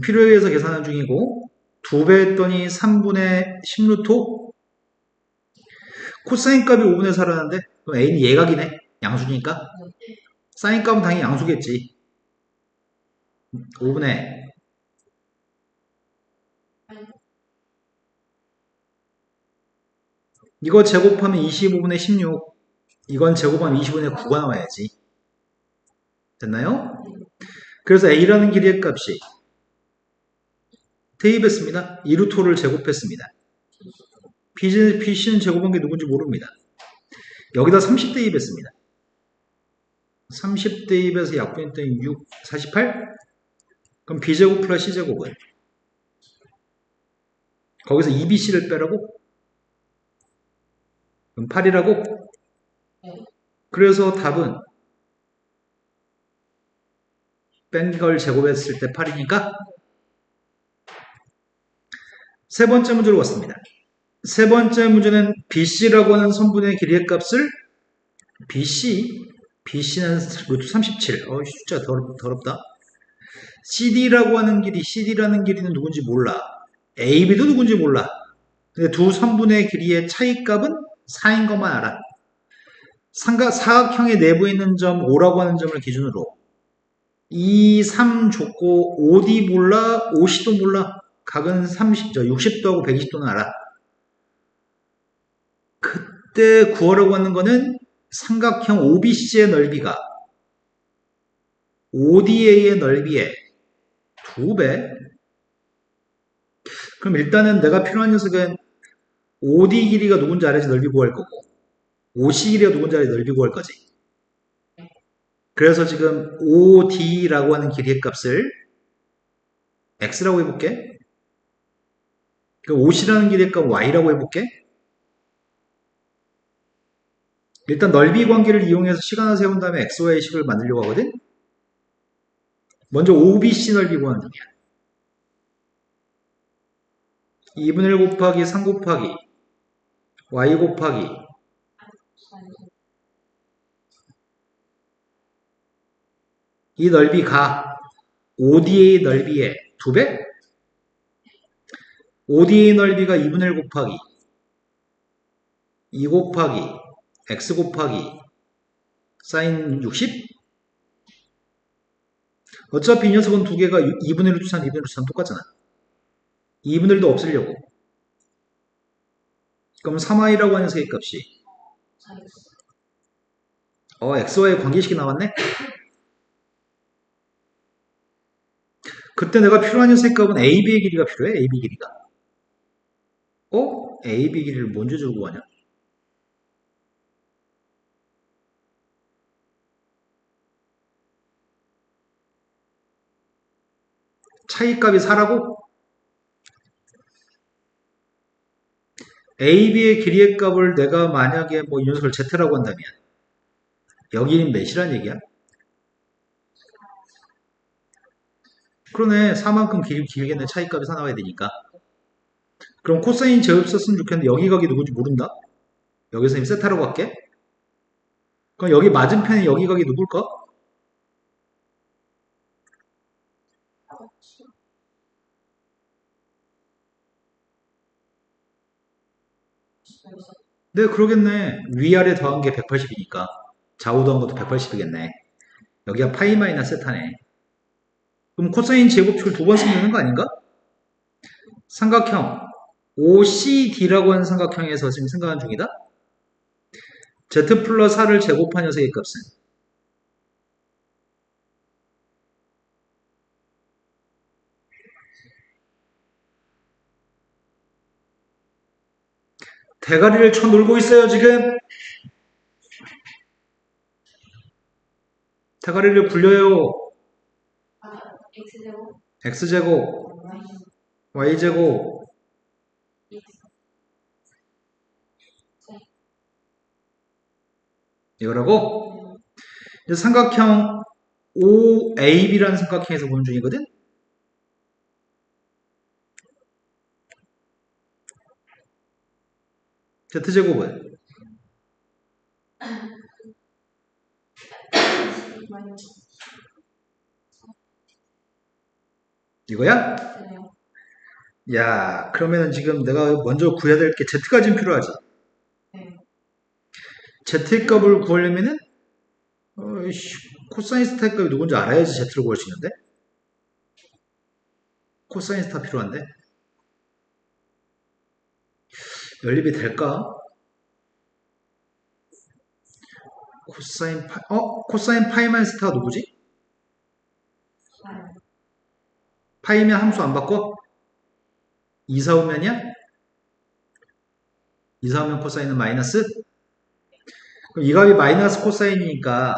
필요에 의해서 계산하는 중이고 2배 했더니 3분의 10루트 코사인 값이 5분의 4라는데 그럼 A는 예각이네. 양수니까. 사인 값은 당연히 양수겠지. 5분의 이거 제곱하면 25분의 16 이건 제곱하면 20분의 9가 나와야지. 됐나요? 그래서 A라는 길이의 값이 대입했습니다. 2루토를 제곱했습니다. BC는 제곱한 게 누군지 모릅니다. 여기다 30 대입했습니다. 30 대입해서 약분했더니 6, 48? 그럼 B제곱 플러스 C제곱은 거기서 2BC를 빼라고? 그럼 8이라고? 그래서 답은 뺀 걸 제곱했을 때 8이니까 세 번째 문제로 왔습니다. 세 번째 문제는 BC라고 하는 선분의 길이의 값을 BC는 루트 37. 숫자 더럽다. CD라고 하는 길이, CD라는 길이는 누군지 몰라. AB도 누군지 몰라. 근데 두 선분의 길이의 차이값은 4인 것만 알아. 사각형의 내부에 있는 점 5라고 하는 점을 기준으로 2, 3 줬고 5D 몰라, 50도 몰라. 각은 60도하고 120도는 알아. 그때 구하려고 하는 거는 삼각형 OBC의 넓이가 ODA의 넓이의 2배. 그럼 일단은 내가 필요한 녀석은 OD 길이가 누군지 알아야지 넓이 구할 거고 OC 길이가 누군지 알아야지 넓이 구할 거지. 그래서 지금 OD라고 하는 길이의 값을 X라고 해볼게. 그 OC라는 길이의 값 Y라고 해볼게. 일단 넓이 관계를 이용해서 시간을 세운 다음에 XY 식을 만들려고 하거든? 먼저 OBC 넓이 구하는 중이야. 2분의 1 곱하기 3 곱하기 Y 곱하기 이 넓이가 ODA 넓이의 2배? ODA 넓이가 2분의 1 곱하기 2 곱하기 X 곱하기 사인 60? 어차피 이 녀석은 두 개가 2분의 1 루트 3, 2분의 1 루트 3 똑같잖아. 2분의 1도 없애려고. 그럼 3i라고 하는 녀석의 값이 XY 관계식이 나왔네? 그때 내가 필요한 녀석의 값은 AB의 길이가 필요해. AB 길이가. AB 길이를 먼저 주고 가냐? 차이값이 4라고? AB의 길이의 값을 내가 만약에 뭐 이 녀석을 Z라고 한다면 여기는 몇이란 얘기야? 그러네. 4만큼 길겠네. 차이값이 4 나와야 되니까. 그럼 코사인 제곱 썼으면 좋겠는데 여기 각이 누군지 모른다? 여기서 이미 세타라고 할게. 그럼 여기 맞은편에 여기 각이 누굴까? 네, 그러겠네. 위아래 더한 게 180이니까. 좌우 더한 것도 180이겠네. 여기가 파이 마이너스 세타네. 그럼 코사인 제곱식을 두 번 쓰면 되는 거 아닌가? 삼각형 OCD라고 하는 삼각형에서 지금 생각한 중이다. Z 플러스 4를 제곱한 녀석의 값은 대가리를 쳐 놀고 있어요, 지금. 대가리를 굴려요. X제곱 X제곱, Y제곱. 이거라고? 이제 삼각형 OAB라는 삼각형에서 보는 중이거든? Z제곱은 이거야? 야, 그러면은 지금 내가 먼저 구해야 될 게 Z가 지금 필요하지. Z 값을 구하려면은 코사인 스타 값이 누군지 알아야지 Z를 구할 수 있는데? 코사인 스타 필요한데? 연립이 될까? 코사인 파이 마이너스 스타가 누구지? 파이면 함수 안 바꿔? 2, 4오면이야? 2, 4오면 코사인은 마이너스? 그럼 이 값이 마이너스 코사인이니까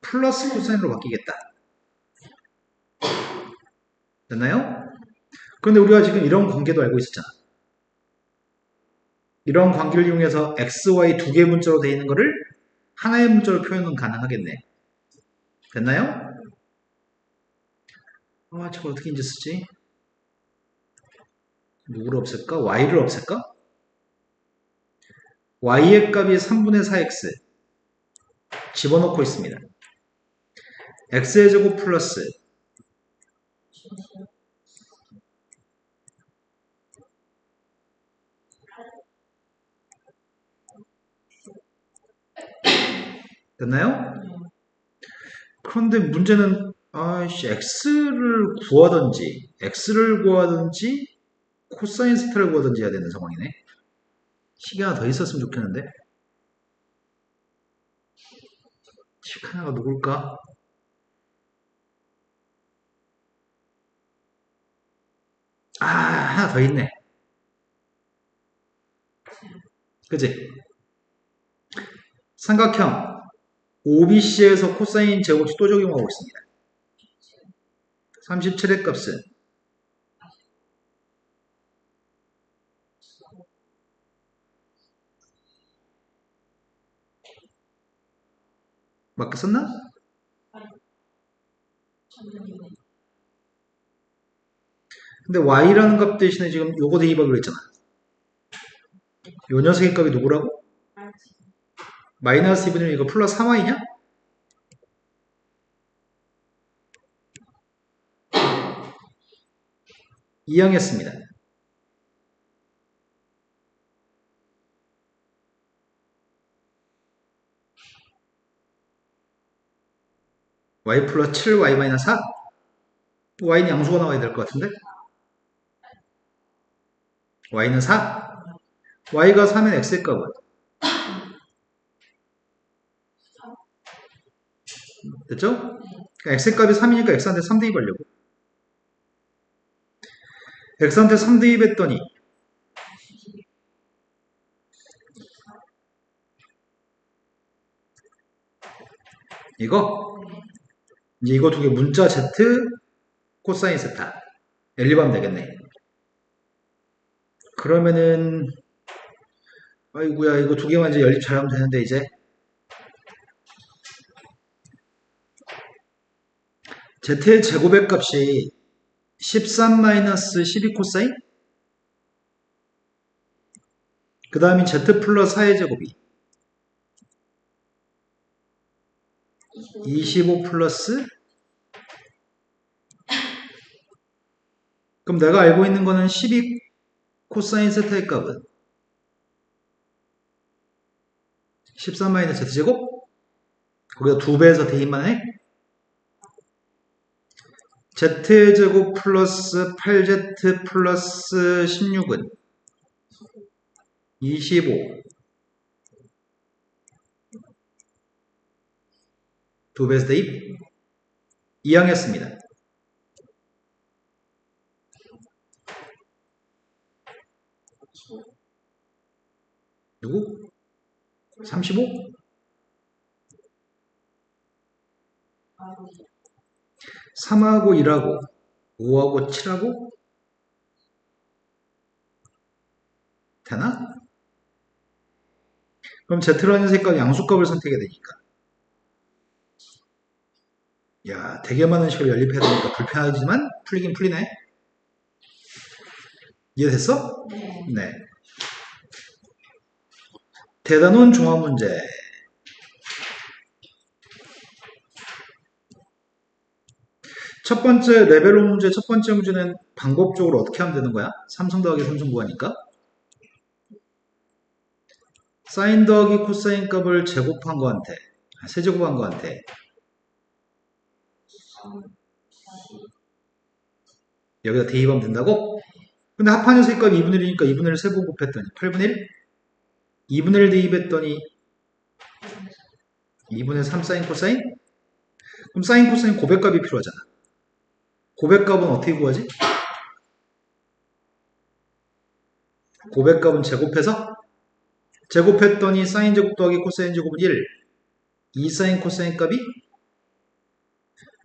플러스 코사인으로 바뀌겠다. 됐나요? 그런데 우리가 지금 이런 관계도 알고 있었잖아. 이런 관계를 이용해서 x, y 두 개의 문자로 되어 있는 거를 하나의 문자로 표현은 가능하겠네. 됐나요? 저걸 어떻게 이제 쓰지? 누구를 없앨까? y를 없앨까? y의 값이 3분의 4x 집어넣고 있습니다. x의 제곱 플러스 됐나요? 그런데 문제는 x를 구하든지 코사인 스타를 구하든지 해야 되는 상황이네. 식이 하나 더 있었으면 좋겠는데. 식 하나가 누굴까? 하나 더 있네. 그치? 삼각형 OBC에서 코사인 제곱식 또 적용하고 있습니다. 37의 값은 맞게 썼나? 천천히. 근데 y라는 값 대신에 지금 요거 대입하기로 했잖아. 요 녀석의 값이 누구라고? 알지. 마이너스 2분의 1 이거 플러스 3y냐? 이항했습니다. y 플러스 7y 마이너스 4? y는 양수가 나와야 될 것 같은데? y는 4? y가 4면 x의 값은? 됐죠? 그러니까 x의 값이 3이니까 x한테 3 대입하려고. x한테 3 대입했더니 이거? 이제 이거 두 개 문자 z 코사인 세타 엘리브하면 되겠네. 그러면은 아이고야 이거 두 개만 이제 연립 잘하면 되는데 이제 z의 제곱의 값이 13-12 코사인? 그 다음이 z 플러스 4의 제곱이 25 플러스 그럼 내가 알고 있는 거는 12 코사인 세타의 값은 13-z제곱? 거기다 2배에서 대입만 해? z제곱 플러스 8z 플러스 16은 25 2배에서 대입 이항했습니다. 누구? 35? 3하고 1하고 5하고 7하고 되나? 그럼 z라는 색깔 양수값을 선택해야 되니까 야 되게 많은 식을 연립해야 되니까 불편하지만 풀리긴 풀리네. 이해됐어? 네. 네. 대단원 종합 문제. 첫 번째 레벨 5 문제 첫 번째 문제는 방법적으로 어떻게 하면 되는 거야? 삼성 더하기 삼성 구하니까 사인 더하기 코사인 값을 제곱한 거한테 세제곱한 거한테 여기다 대입하면 된다고? 근데 합한 녀석의 값이 2분의 1이니까 2분의 1 세번 곱했더니 8분의 1? 2분의 1 대입했더니 2분의 3 사인 코사인? 그럼 사인 코사인 고백값이 필요하잖아. 고백값은 어떻게 구하지? 고백값은 제곱해서 제곱했더니 사인 제곱 더하기 코사인 제곱은 1 2 사인 코사인 값이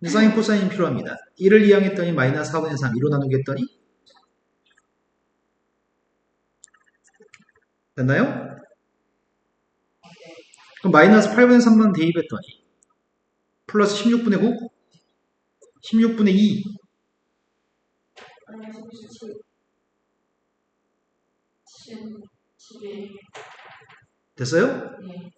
사인 코사인이 필요합니다. 1을 이항했더니 마이너스 4분의 3 2로 나누겠더니 됐나요? 그럼 마이너스 8분의 3만 대입했더니 플러스 16분의 9 16분의 2 됐어요? 네.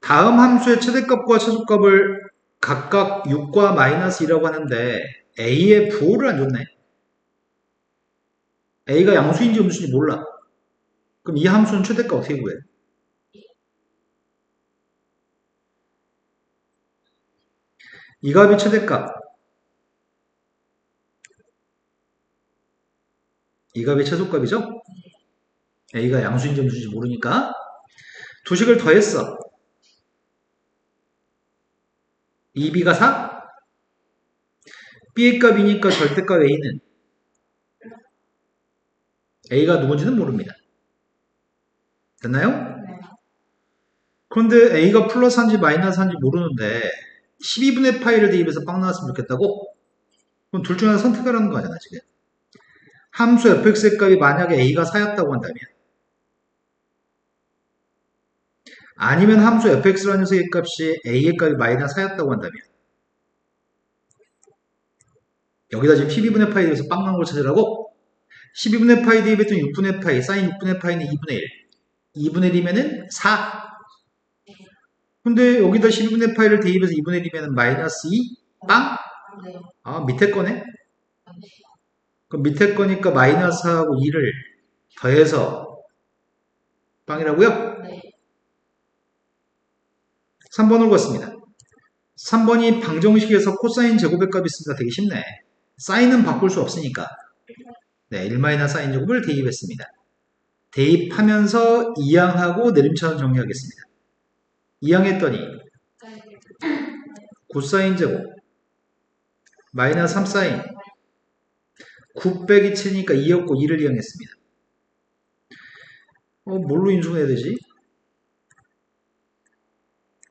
다음 함수의 최대값과 최소값을 각각 6과 마이너스 2라고 하는데 a의 부호를 안 줬네. a가 양수인지 음수인지 몰라. 그럼 이 함수는 최대값 어떻게 구해? 이 값이 최대값 이 값이 최소값이죠? a가 양수인지 음수인지 모르니까 두 식을 더했어. 2b가 4? b의 값이니까 절대값 a는 a가 누군지는 모릅니다. 됐나요? 네. 그런데 a가 플러스한지 마이너스한지 모르는데 12분의 파이를 대입해서 빵 나왔으면 좋겠다고? 그럼 둘 중에 하나 선택하라는 거잖아 지금. 함수 fx의 값이 만약에 a가 4였다고 한다면 아니면 함수 fx라는 녀석의 값이 a의 값이 마이너스 4였다고 한다면 여기다 지금 12분의 파이에 대해서 빵 나온 걸 찾으라고 12분의 파이 대입했더니 6분의 파이 사인 6분의 파이는 2분의 1 2분의 1이면은 4 근데 여기다 12분의 파이를 대입해서 2분의 1이면 마이너스 2 빵? 네. 아 밑에 거네 그럼 밑에 거니까 마이너스하고 2를 더해서 빵이라고요? 네. 3번으로 갔습니다 3번이 방정식에서 코사인 제곱의 값이 있으니까 되게 쉽네 사인은 바꿀 수 없으니까 네, 1 사인 제곱을 대입했습니다 대입하면서 이항하고 내림차원 정리하겠습니다 이항했더니 9사인 제곱 마이너스 3사인 9 빼기 7이니까 2였고 2를 이항했습니다 뭘로 인수해야 되지?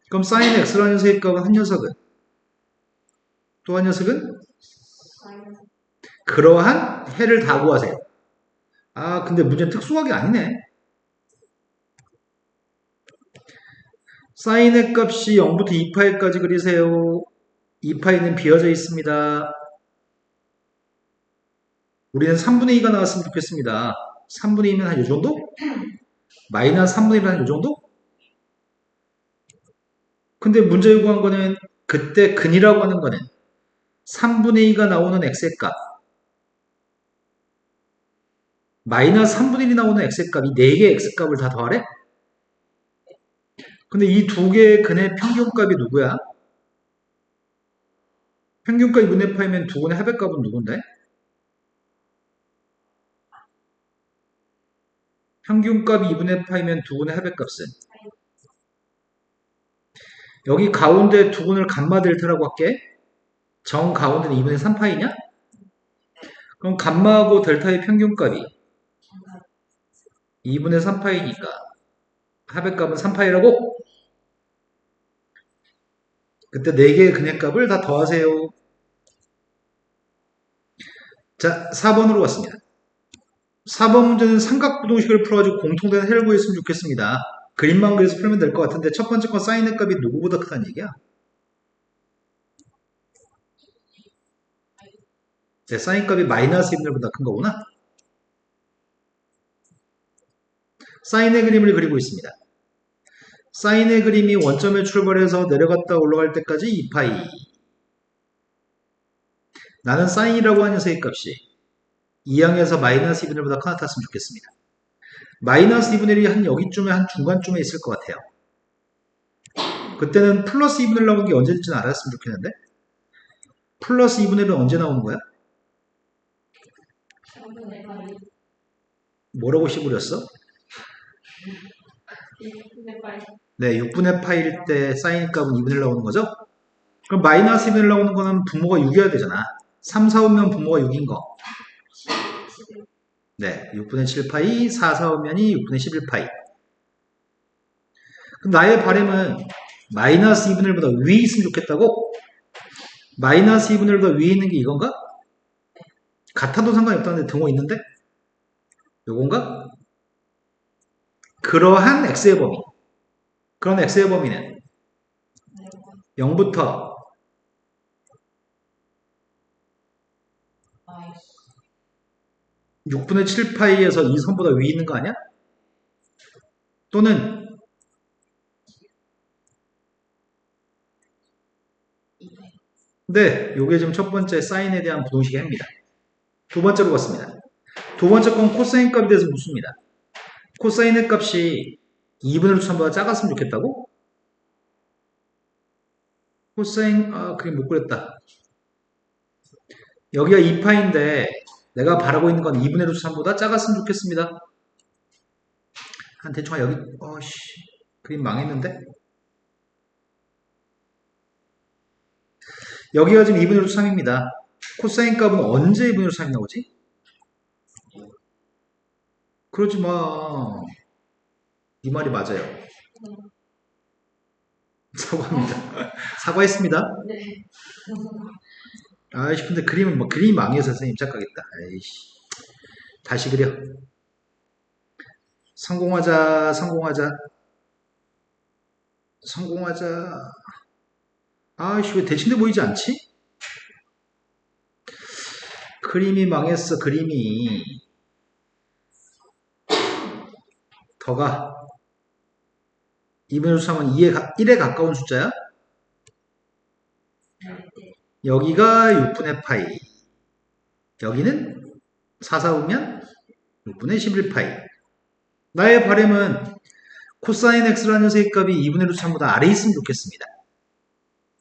그럼 사인 x라는 녀석의 값은 한 녀석은 또 한 녀석은 그러한 해를 다 구하세요 아 근데 문제는 특수하게 아니네 사인의 값이 0부터 2파이까지 그리세요 2파이는 비어져 있습니다 우리는 3분의 2가 나왔으면 좋겠습니다 3분의 2면 한 이 정도? 마이너스 3분의 1은 한 이 정도? 근데 문제 요구한 거는 그때 근이라고 하는 거는 3분의 2가 나오는 x의 값 마이너스 3분의 1이 나오는 x의 값 이 4개의 x값을 다 더하래? 근데 이 두 개의 근의 평균값이 누구야? 평균값 2분의 파이면 두 근의 합의값은 누군데? 평균값이 2분의 파이면 두 근의 합의값은 여기 가운데 두 근을 감마 델타라고 할게 정 가운데는 2분의 3파이냐? 그럼 감마하고 델타의 평균값이 2분의 3파이니까 합의값은 3파이라고? 그때 4개의 근의 값을 다 더하세요. 자, 4번으로 왔습니다. 4번 문제는 삼각부동식을 풀어가지고 공통된 해를 구했으면 좋겠습니다. 그림만 그려서 풀면 될 것 같은데 첫 번째 건 사인의 값이 누구보다 크다는 얘기야? 네, 사인 값이 마이너스 1보다 큰 거구나. 사인의 그림을 그리고 있습니다. 사인의 그림이 원점에 출발해서 내려갔다 올라갈 때까지 2파이. 나는 사인이라고 하는 녀석의 값이 2항에서 마이너스 2분의 1보다 큰 같았으면 좋겠습니다. 마이너스 2분의 1이 한 여기쯤에 한 중간쯤에 있을 것 같아요. 그때는 플러스 2분의 1 나오는 게 언제인지는 알았으면 좋겠는데 플러스 2분의 1은 언제 나오는 거야? 뭐라고 씹으렸어? 6분의 파이. 네, 6분의 파일 때 사인 값은 2분의 1 나오는 거죠? 그럼 마이너스 2분의 1 나오는 거는 분모가 6이어야 되잖아. 3, 4, 5면 분모가 6인 거. 네, 6분의 7파이, 4, 4, 5면이 6분의 11파이. 그럼 나의 바램은 마이너스 2분의 1보다 위에 있으면 좋겠다고? 마이너스 2분의 1보다 위에 있는 게 이건가? 같아도 상관이 없다는데 등호 있는데? 요건가? 그러한 x의 범위. 그런 x의 범위는 0부터 6분의 7파이에서 이 선보다 위에 있는 거 아니야? 또는 네, 요게 지금 첫 번째 사인에 대한 부동식의 해입니다. 두 번째로 갔습니다. 두 번째 건 코사인 값에 대해서 묻습니다. 코사인의 값이 2분의 1 3보다 작았으면 좋겠다고? 코사인, 그림 못 그렸다. 여기가 2파인데 내가 바라고 있는 건 2분의 1 3보다 작았으면 좋겠습니다. 한 대충 여기, 그림 망했는데? 여기가 지금 2분의 3입니다. 코사인 값은 언제 2분의 3이 나오지? 그러지 마. 이 말이 맞아요. 사과합니다. 사과했습니다. 네. 아이씨, 근데 그림은 그림이 망해서 선생님 착각했다. 아이씨. 다시 그려. 성공하자, 성공하자. 성공하자. 아이씨, 왜 대칭돼 보이지 않지? 그림이 망했어, 그림이. 더가. 2분의 루트 3은 1에 가까운 숫자야? 여기가 6분의 파이. 여기는 4, 4분면 6분의 11파이. 나의 바람은 코사인 x라는 녀석의 값이 2분의 루트 3보다 아래에 있으면 좋겠습니다.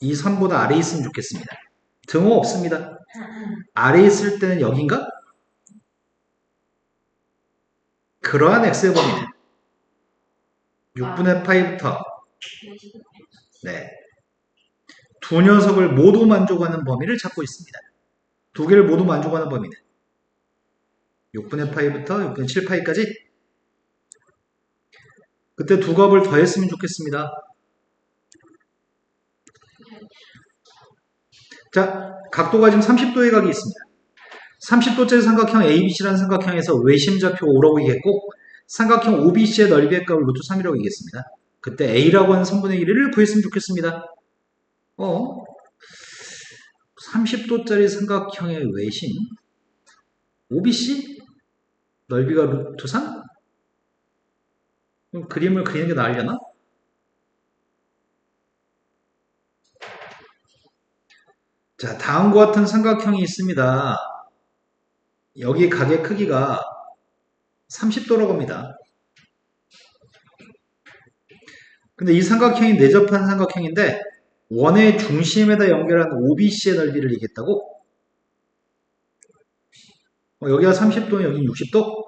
이 선보다 아래에 있으면 좋겠습니다. 등호 없습니다. 아래에 있을 때는 여긴가? 그러한 x의 범위는 6분의 파이부터 네, 두 녀석을 모두 만족하는 범위를 찾고 있습니다. 두 개를 모두 만족하는 범위는 6분의 파이부터 6분의 7파이까지 그때 두 값을 더했으면 좋겠습니다. 자, 각도가 지금 30도의 각이 있습니다. 30도짜리 삼각형 ABC라는 삼각형에서 외심좌표가 5라고 얘기했고 삼각형 OBC의 넓이의 값을 루트 3이라고 얘기했습니다. 그때 A라고 하는 선분의 길이를 구했으면 좋겠습니다. 30도짜리 삼각형의 외심 OBC 넓이가 루트 3? 그럼 그림을 그리는 게 나으려나? 자, 다음과 같은 삼각형이 있습니다. 여기 각의 크기가 30도라고 합니다. 근데 이 삼각형이 내접한 삼각형인데 원의 중심에다 연결한 OBC의 넓이를 얘기했다고? 여기가 30도면 여기 60도?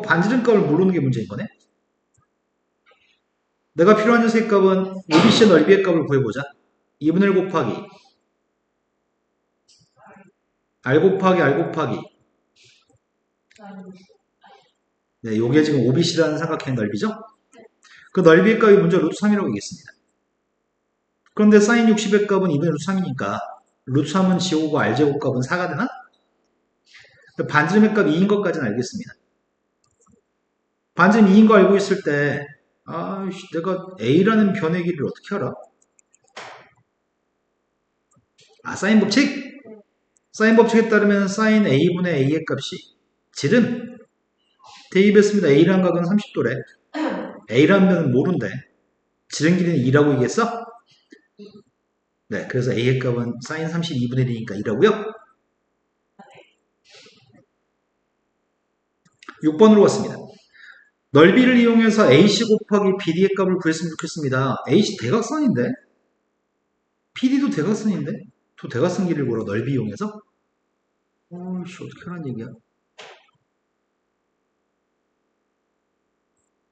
반지름값을 모르는 게 문제인 거네? 내가 필요한 녀석의 값은 OBC의 넓이의 값을 구해보자. 2분의 1 곱하기 R 곱하기 R 곱하기 네, 요게 지금 OBC라는 삼각형의 넓이죠? 그 넓이의 값이 먼저 루트 3이라고 얘기했습니다. 그런데 사인 60의 값은 2분의 루트 3이니까 루트 3은 지우고 R제곱 값은 4가 되나? 반지름의 값 2인 것까지는 알겠습니다. 반지름 2인 거 알고 있을 때 내가 A라는 변의 길이를 어떻게 알아? 사인 법칙? 사인 법칙에 따르면 사인 A분의 A의 값이 지름 대입했습니다. A라는 각은 30도래. A라는 변은 모른대. 지름 길이는 2라고 얘기했어? 네, 그래서 A의 값은 사인 32분의 1이니까 2라고요? 6번으로 왔습니다. 넓이를 이용해서 AC 곱하기 BD의 값을 구했으면 좋겠습니다. AC 대각선인데? BD도 대각선인데? 두 대각선 길이를 구하러 넓이 이용해서? 어떻게 하란 얘기야?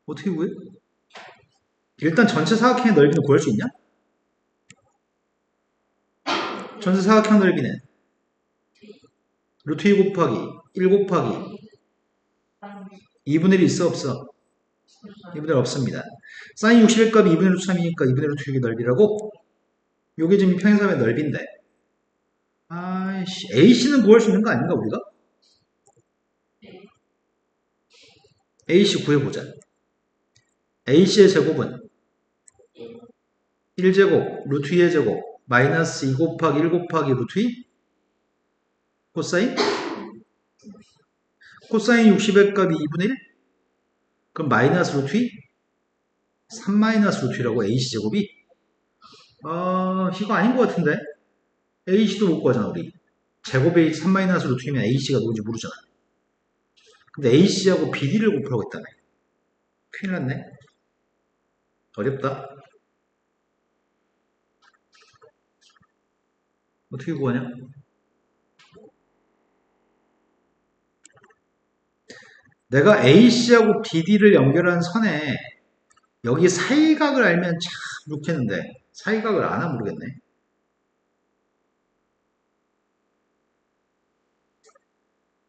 어떻게 구해? 일단 전체 사각형의 넓이는 구할 수 있냐? 전체 사각형 넓이는 루트 2 곱하기 1 곱하기 2분의 1이 있어 없어? 2분의 1 없습니다. 사인 60의 값이 2분의 루트 3이니까 2분의 루트 6의 넓이라고? 요게 지금 평행사의 넓이인데 AC는 구할 수 있는 거 아닌가 우리가? AC 구해보자. AC의 제곱은 1제곱 루트 2의 제곱 마이너스 2 곱하기 1 곱하기 루트 2 코사인? 코사인 60의 값이 2분의 1? 그럼 마이너스 루트 2? 3 마이너스 루트 2라고 AC 제곱이? 이거 아닌 것 같은데? AC도 못 구하잖아 우리. 제곱에 3 마이너스 루트 2면 AC가 누군지 모르잖아. 근데 AC하고 BD를 곱하라고 했다네. 큰일 났네. 어렵다. 어떻게 구하냐? 내가 AC하고 BD를 연결한 선에 여기 사이각을 알면 참 좋겠는데 사이각을 아나 모르겠네.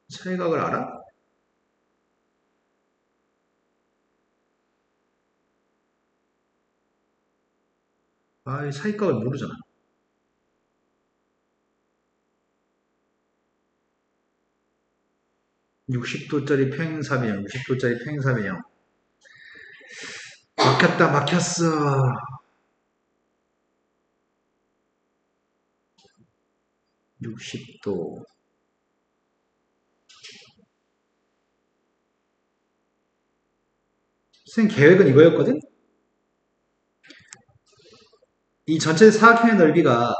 사이각을 알아? 이 사이각을 모르잖아. 60도짜리 평행사변형, 60도짜리 평행사변형. 막혔다, 막혔어. 60도. 선생님 계획은 이거였거든? 이 전체 사각형의 넓이가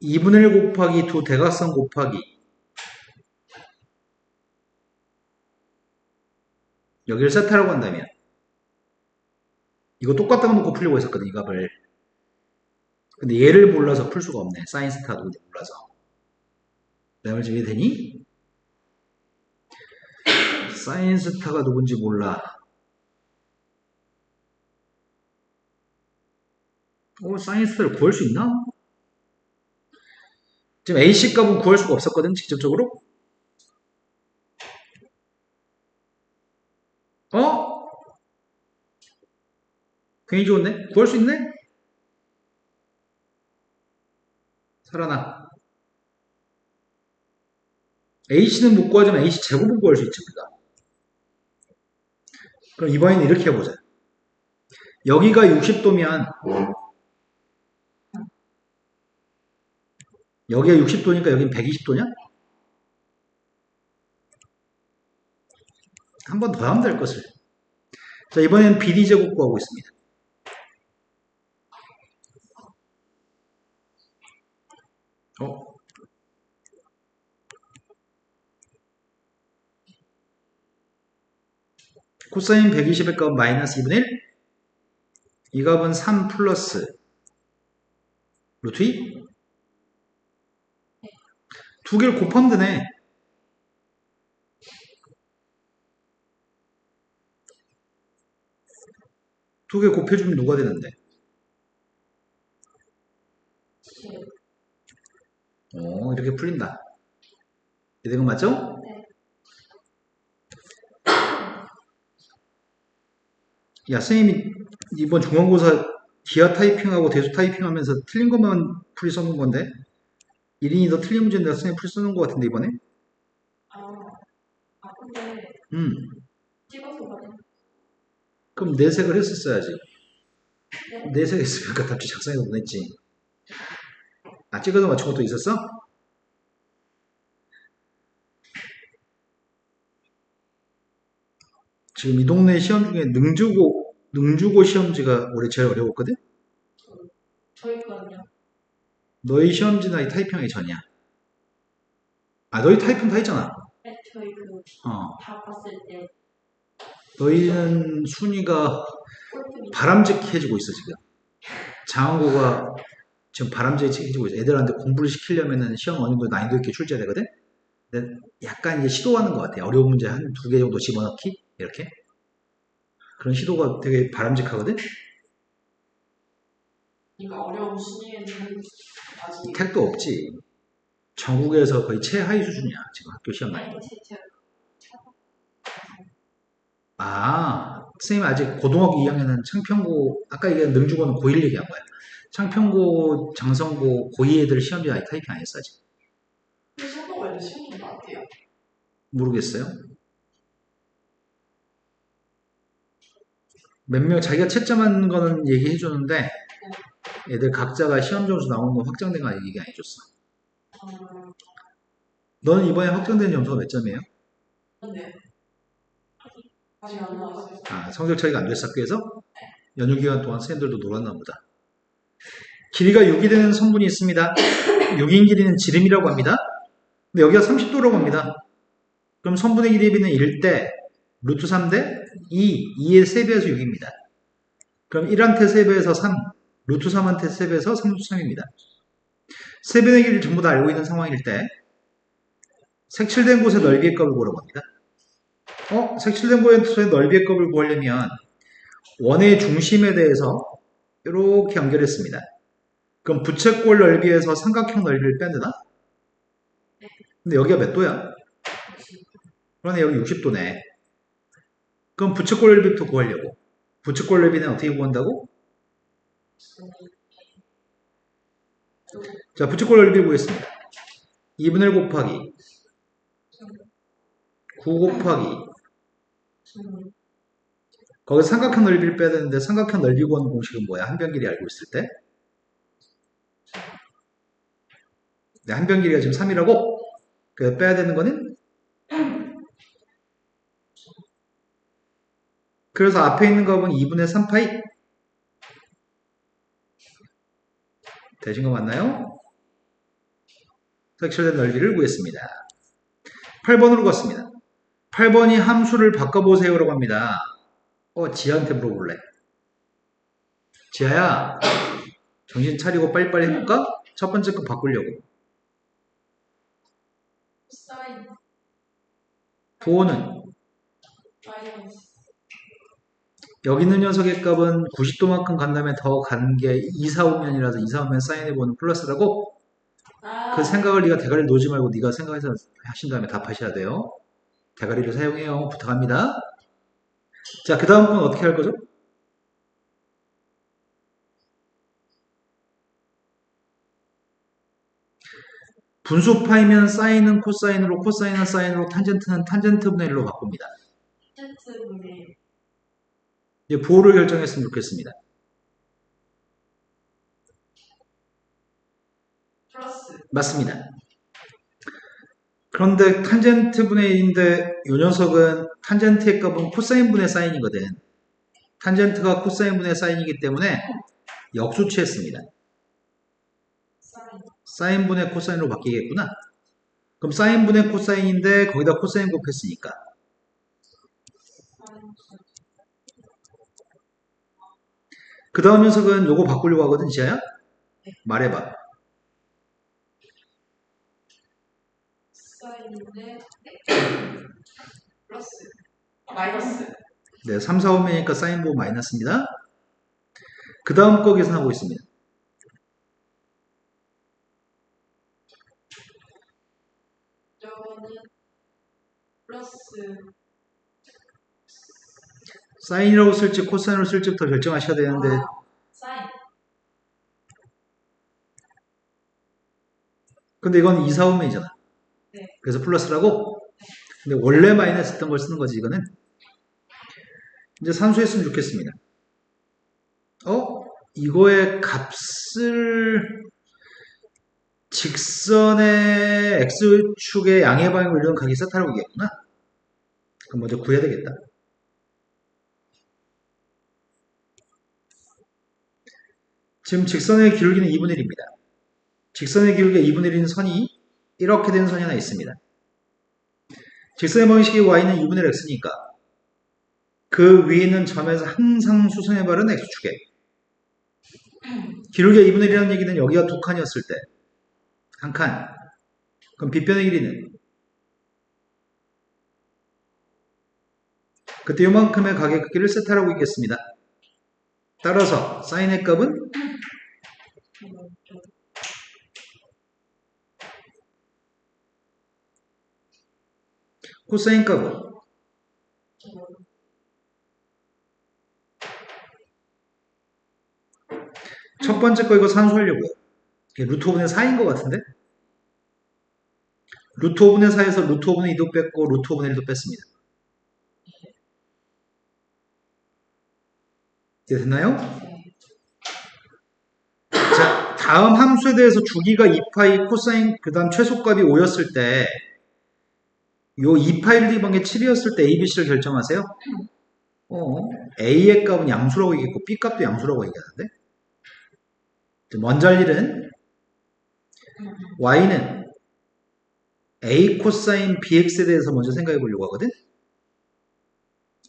2분의 1 곱하기 두 대각선 곱하기 여기를 세타라고 한다면 이거 똑같다고 놓고 풀려고 했었거든, 이 값을. 근데 얘를 몰라서 풀 수가 없네. 사인 스타 누군지 몰라서. 내 말 좀 이해되니? 사인 스타가 누군지 몰라. 사인 스타를 구할 수 있나? 지금 AC 값은 구할 수가 없었거든, 직접적으로. 어? 괜히 좋은데? 구할 수 있네? 살아나. H는 못 구하지만 AC 제곱은 구할 수 있지, 우리가. 그럼 이번에는 이렇게 해보자. 여기가 60도면 여기가 60도니까 여긴 120도냐? 한 번 더 하면 될 것을. 자, 이번엔 BD 제곱 구하고 있습니다. 코사인 120의 값은 마이너스 2분의 1? 이 값은 3 플러스 루트 2? 두 개를 곱하면 되네. 두 개 곱해주면 누가 되는데? 이렇게 풀린다. 이런 거 맞죠? 네. 야, 선생님이 이번 중간고사 기하 타이핑하고 대수 타이핑 하면서 틀린 것만 풀이 써놓은 건데? 1인이 더 틀린 문제인데 선생님 풀이 써놓은 것 같은데, 이번에? 근데 음. 찍어서 봐요. 그럼 내색을 했었어야지. 네. 내색했으니까 답지 작성해서 보냈지. 아, 찍어서 맞춘 것도 있었어? 지금 이 동네 시험 중에 능주고 시험지가 올해 제일 어려웠거든? 저희 거는요. 너희 시험지나 이 타이핑하기 전이야. 아, 너희 타이핑 다 했잖아. 네, 저희 어. 다 봤을 때 너희는 순위가 꼴등이 바람직해지고 있어, 지금. 장원고가 지금 바람직해지고 있어. 애들한테 공부를 시키려면은 시험 어느 정도 난이도 있게 출제해야 되거든? 근데 약간 이제 시도하는 것 같아. 어려운 문제 한 두 개 정도 집어넣기? 이렇게. 그런 시도가 되게 바람직하거든? 그러니까 어려운 순위에는 아직 택도 없지. 전국에서 거의 최하위 수준이야, 지금 학교 시험 난이도. 아, 선생님 아직 고등학교 2학년은 창평고, 아까 얘기한 능주고는 고1 얘기한 거야. 창평고, 장성고, 고2 애들 시험지 아직 타이핑 안 했어, 아직. 시험도 애들 시험 좀 나왔대요. 모르겠어요. 몇 명 자기가 채점한 거는 얘기해 줬는데, 애들 각자가 시험 점수 나오는 거 확정된 거 얘기 안 해줬어. 너는 이번에 확정된 점수가 몇 점이에요? 네. 아직 안 나왔어요. 아, 성적 처리가 안 됐어, 학교에서? 연휴 기간 동안 선생님들도 놀았나 보다. 길이가 6이 되는 성분이 있습니다. 6인 길이는 지름이라고 합니다. 근데 여기가 30도라고 합니다. 그럼 성분의 길이비는 1대 루트 3대 2의 3배에서 6입니다. 그럼 1한테 3배에서 3, 루트 3한테 3배에서 3루트 3입니다. 3배의 길이를 전부 다 알고 있는 상황일 때 색칠된 곳의 넓이의 값을 구하라고 합니다. 색칠된 곳의 넓이의 값을 구하려면 원의 중심에 대해서 이렇게 연결했습니다. 그럼 부채꼴 넓이에서 삼각형 넓이를 빼야 되나? 근데 여기가 몇 도야? 그러네, 여기 60도네. 그럼 부채꼴 넓이부터 구하려고. 부채꼴 넓이는 어떻게 구한다고? 자, 부채꼴 넓이 보겠습니다. 2분의 1 곱하기 9 곱하기 거기서 삼각형 넓이를 빼야 되는데 삼각형 넓이 구하는 공식은 뭐야? 한 변 길이 알고 있을 때? 네, 한 변 길이가 지금 3이라고? 그래서 빼야 되는 거는? 그래서 앞에 있는 거 보면 2분의 3파이? 되신 거 맞나요? 색칠된 넓이를 구했습니다. 8번으로 갔습니다. 8번이 함수를 바꿔보세요라고 합니다. 지아한테 물어볼래. 지아야, 정신 차리고 빨리빨리 해볼까? 첫 번째 거 바꾸려고. 사인 부호는 마이너스 여기 있는 녀석의 값은 90도만큼 간 다음에 더 가는 게 2, 4, 5면이라서 2, 4, 5면 사인해보는 플러스라고 그 생각을 네가 대가리를 놓지 말고 네가 생각해서 하신 다음에 답하셔야 돼요. 대가리를 사용해요. 부탁합니다. 자, 그 다음 건 어떻게 할 거죠? 분수 파이면 사인은 코사인으로, 코사인은 사인으로, 탄젠트는 탄젠트분의 1로 바꿉니다. 텐트분의 이제 부호를 결정했으면 좋겠습니다. 플러스 맞습니다. 그런데 탄젠트분의 1인데 이 녀석은 탄젠트의 값은 코사인분의 사인이거든. 탄젠트가 코사인분의 사인이기 때문에 역수치했습니다. 사인 사인분의 코사인으로 바뀌겠구나. 그럼 사인분의 코사인인데 거기다 코사인 곱했으니까 사인 그 다음 녀석은 요거 바꾸려고 하거든. 지아야? 말해봐. 사인인데 플러스 마이너스 네, 3, 4, 5면이니까 사인 보호 마이너스입니다. 그 다음 거 계산하고 있습니다. 저거는 플러스 사인이라고 쓸지 코사인으로 쓸지부터 결정하셔야 되는데 사인 근데 이건 2, 4, 5면이잖아. 네. 그래서 플러스라고? 근데 원래 마이너스 했던 걸 쓰는 거지 이거는. 이제 산수했으면 좋겠습니다. 이거의 값을 직선의 x축의 양의 방향으로 이런 각이 세타라고 얘기했구나. 그럼 먼저 구해야 되겠다. 지금 직선의 기울기는 2분의 1입니다. 직선의 기울기가 2분의 1인 선이 이렇게 된 선이 하나 있습니다. 직선의 방식이 y는 2분의 1 x니까 그 위에 있는 점에서 항상 수선해 바른 x축에 기울기가 2분의 1이라는 얘기는 여기가 두 칸이었을 때 한 칸. 그럼 빗변의 길이는 그때 요만큼의 각의 크기를 세타라고 읽겠습니다. 따라서 사인의 값은 코사인 값은 첫 번째 거 이거 산수하려고요. 이게 루트 5분의 4인 것 같은데? 루트 5분의 4에서 루트 5분의 2도 뺐고 루트 5분의 1도 뺐습니다. 이제 됐나요? 자, 다음 함수에 대해서 주기가 2파이 코사인 그 다음 최소값이 5였을 때 요 2파이를 대입한 게 7이었을 때 A, B, C를 결정하세요. A의 값은 양수라고 얘기했고 B 값도 양수라고 얘기하는데 먼저 할 일은 Y는 A 코사인 BX에 대해서 먼저 생각해 보려고 하거든.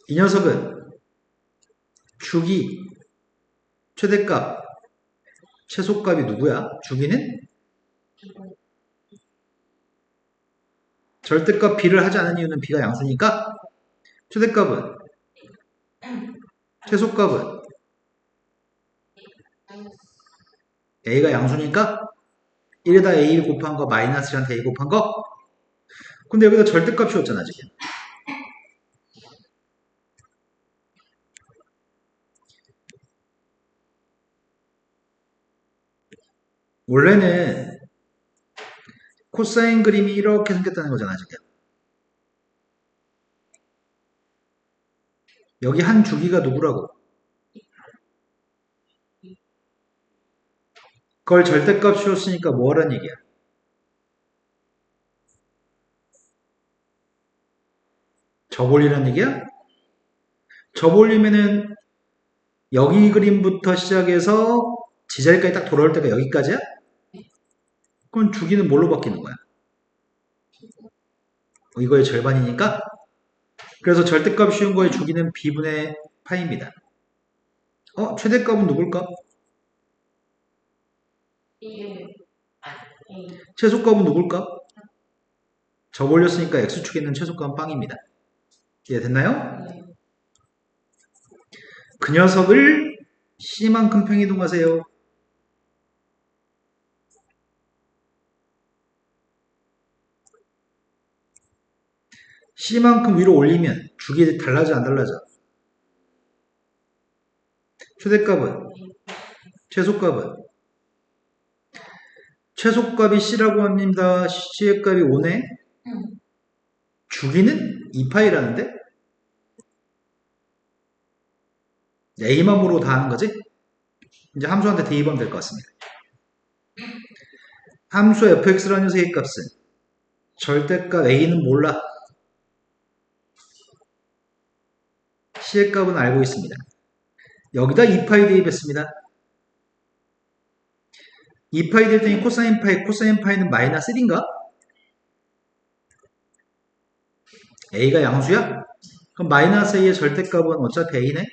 이 녀석은 주기, 최대값, 최소값이 누구야? 주기는 절대값 B를 하지 않은 이유는 B가 양수니까 최대값은 최소값은 A가 양수니까 1에다 A 곱한 거 마이너스 1한테 A 곱한 거 근데 여기다 절대값이었잖아 지금 원래는 코사인 그림이 이렇게 생겼다는 거잖아 지금 여기 한 주기가 누구라고? 그걸 절대값 씌웠으니까 뭐 하란 얘기야? 접올리란 얘기야? 접올리면은 여기 그림부터 시작해서 제자리까지 딱 돌아올 때가 여기까지야? 그럼 주기는 뭘로 바뀌는 거야? 이거의 절반이니까? 그래서 절대값 쉬운 거의 주기는 b분의 파이입니다. 최대값은 누굴까? 이게 A. 최소값은 누굴까? 접올렸으니까 x축에 있는 최소값은 빵입니다. 이해됐나요? 네. 그 녀석을 c만큼 평이동하세요. c만큼 위로 올리면 주기 달라져 안 달라져? 최대값은? 최소값은? 최소값이 c라고 합니다. c의 값이 5네. 주기는 2파이라는데? a만 모르고 다 하는 거지? 이제 함수한테 대입하면 될 것 같습니다. 함수 fx라는 녀석의 값은 절대값 a는 몰라. c의 값은 알고 있습니다. 여기다 2파이 대입했습니다. 2파이 대입했더니 코사인 파이, 코사인 파이는 마이너스 1인가? a가 양수야? 그럼 마이너스 a의 절대값은 어차피 a네?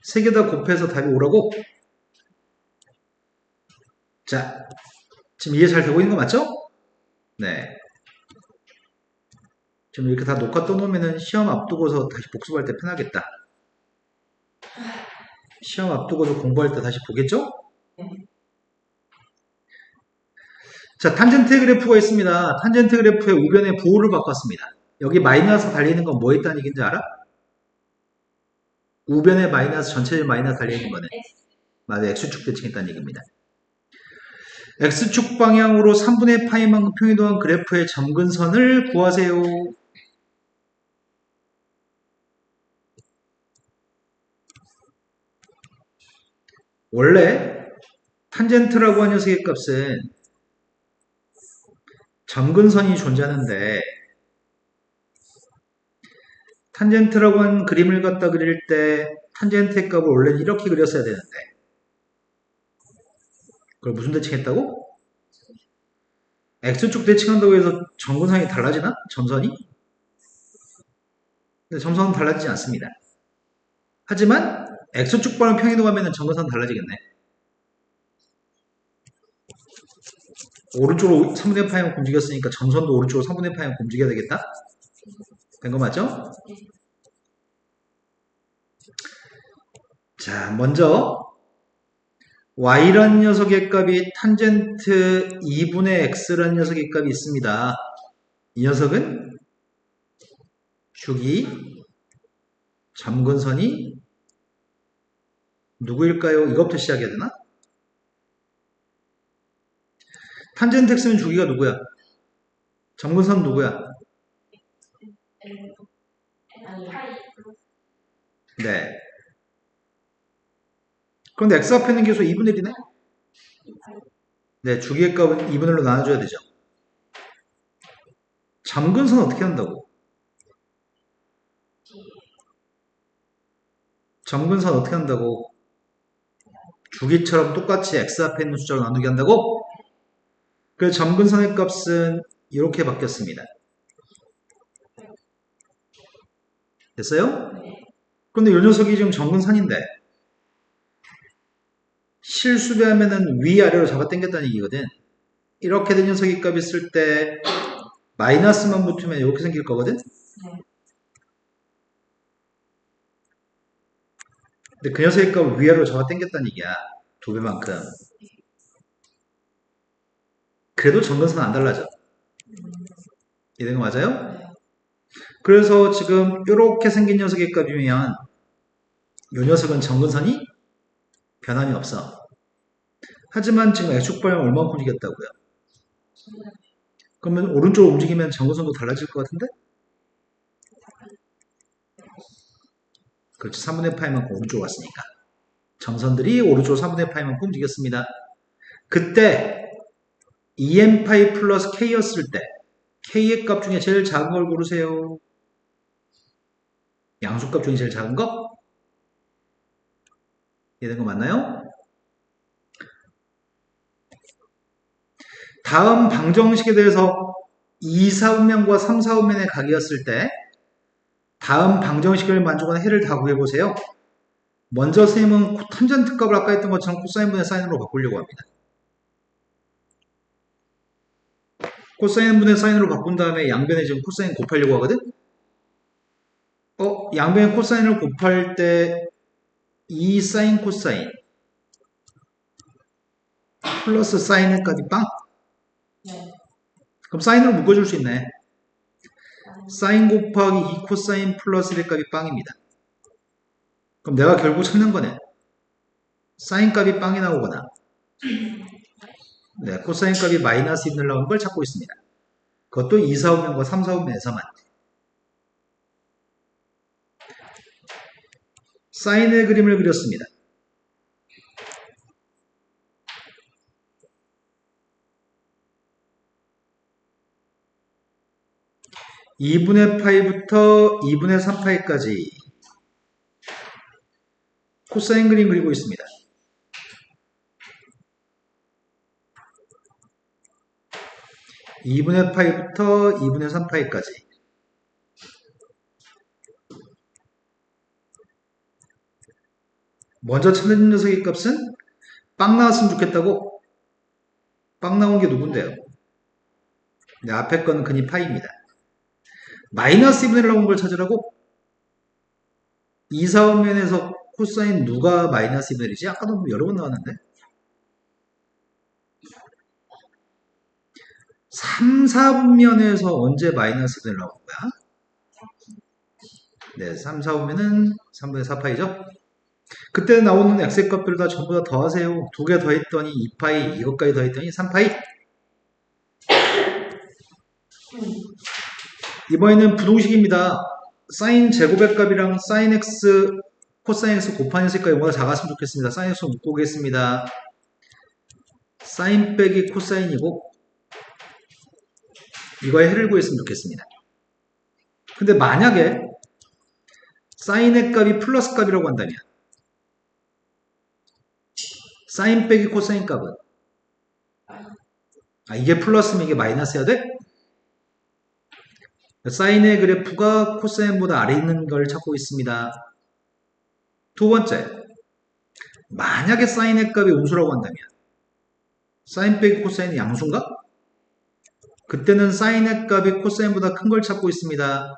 세 개 다 곱해서 답이 오라고? 자, 지금 이해 잘 되고 있는 거 맞죠? 네. 지금 이렇게 다 녹화 떠놓으면 시험 앞두고서 다시 복습할 때 편하겠다. 시험 앞두고서 공부할 때 다시 보겠죠? 자, 탄젠트 그래프가 있습니다. 탄젠트 그래프의 우변의 부호를 바꿨습니다. 여기 마이너스 달리는 건 뭐 있다는 얘기인지 알아? 우변에 마이너스, 전체적으로 마이너스 달려있는 거네. 맞아, x축 대칭했다는 얘기입니다. x축 방향으로 3분의 파이만큼 평이동한 그래프의 점근선을 구하세요. 원래 탄젠트라고 하는 녀석의 값은 점근선이 존재하는데 탄젠트라고 하는 그림을 갖다 그릴 때 탄젠트의 값을 원래는 이렇게 그렸어야 되는데 그걸 무슨 대칭했다고? x축 대칭한다고 해서 점근선이 달라지나? 점선이? 근데 점선은 달라지지 않습니다. 하지만 x축 방을 평이동하면 점근선은 달라지겠네. 오른쪽으로 3분의 파이만큼 움직였으니까 점선도 오른쪽으로 3분의 파이만큼 움직여야 되겠다? 된 거 맞죠? 자, 먼저 y라는 녀석의 값이 탄젠트 2분의 x라는 녀석의 값이 있습니다. 이 녀석은 주기 점근선이 누구일까요? 이것부터 시작해야 되나? 탄젠트 x는 주기가 누구야? 점근선 누구야? 파이. 네. 그런데 x 앞에 있는 계수 2분의 1이네? 네, 주기의 값은 2분의 1로 나눠줘야 되죠. 점근선 어떻게 한다고? 점근선 어떻게 한다고? 주기처럼 똑같이 x 앞에 있는 숫자로 나누게 한다고? 그래서 점근선의 값은 이렇게 바뀌었습니다. 됐어요? 그런데 이 녀석이 지금 점근선인데 실수배하면은 위아래로 잡아당겼다는 얘기거든. 이렇게 된 녀석의 값 있을 때 마이너스만 붙으면 이렇게 생길 거거든. 근데 그 녀석의 값을 위아래로 잡아당겼다는 얘기야. 2배만큼. 그래도 점근선은 안 달라져. 이해된 거 맞아요? 그래서 지금 이렇게 생긴 녀석의 값이면 이 녀석은 점근선이 변함이 없어. 하지만 지금 x축 방향 얼마큼 움직였다고요? 그러면 오른쪽으로 움직이면 정근선도 달라질 것 같은데? 그렇지. 3분의 파이만큼 오른쪽으로 왔으니까. 점선들이 오른쪽 3분의 파이만큼 움직였습니다. 그때 EM 파이 플러스 K였을 때 K의 값 중에 제일 작은 걸 고르세요. 양수값 중에 제일 작은 거? 이해된 거 맞나요? 다음 방정식에 대해서 2, 4분면과 3, 4분면의 각이었을 때 다음 방정식을 만족하는 해를 다 구해보세요. 먼저 선생님은 탄젠트 값을 아까 했던 것처럼 코사인분의 사인으로 바꾸려고 합니다. 코사인분의 사인으로 바꾼 다음에 양변에 지금 코사인 곱하려고 하거든? 양변에 코사인을 곱할 때 2 사인 코사인 플러스 사인의 값이 빵? 네. 그럼 사인으로 묶어줄 수 있네. 사인 곱하기 2 코사인 플러스 1의 값이 빵입니다. 그럼 내가 결국 찾는 거네. 사인 값이 빵이 나오거나 네, 코사인 값이 마이너스 1을 나오는 걸 찾고 있습니다. 그것도 2, 4분면과 3, 4분면에서만. 사인의 그림을 그렸습니다. (2분의 파이부터 2분의 3파이까지) 코사인 그림 그리고 있습니다. (2분의 파이부터 2분의 3파이까지) 먼저 찾는 녀석의 값은 빵 나왔으면 좋겠다고? 빵 나온 게 누군데요? 네, 앞에 거는 근이 파이입니다. 마이너스 2분의 1 나온 걸 찾으라고? 2, 4분면에서 코사인 누가 마이너스 2분의 1이지? 아까도 여러 번 나왔는데. 3, 4분면에서 언제 마이너스 2분의 1 나온 거야? 네, 3, 4분면은 3분의 4파이죠? 그때 나오는 x의 값들 다 전부 다 더하세요. 2개 더했더니 2파이, 이것까지 더했더니 3파이. 이번에는 부동식입니다. 사인 제곱의 값이랑 사인 x, 코사인 x 곱한 녀석과 이거보다 작았으면 좋겠습니다. 사인 x 묶고 오겠습니다. 사인 빼기 코사인이고 이거의 해를 구했으면 좋겠습니다. 근데 만약에 사인의 값이 플러스 값이라고 한다면 사인 빼기 코사인 값은 이게 플러스면 이게 마이너스여야 돼? 사인의 그래프가 코사인보다 아래 있는 걸 찾고 있습니다. 두 번째, 만약에 사인의 값이 음수라고 한다면 사인 빼기 코사인이 양수인가? 그때는 사인의 값이 코사인보다 큰 걸 찾고 있습니다.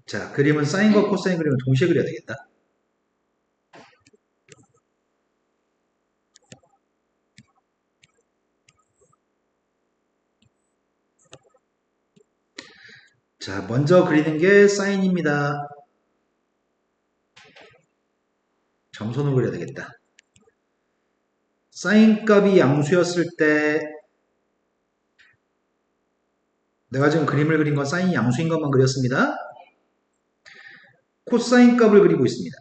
자, 그림은 사인과 코사인 그림을 동시에 그려야 되겠다. 자, 먼저 그리는 게 사인입니다. 점선을 그려야 되겠다. 사인 값이 양수였을 때 내가 지금 그림을 그린 건 사인이 양수인 것만 그렸습니다. 코사인 값을 그리고 있습니다.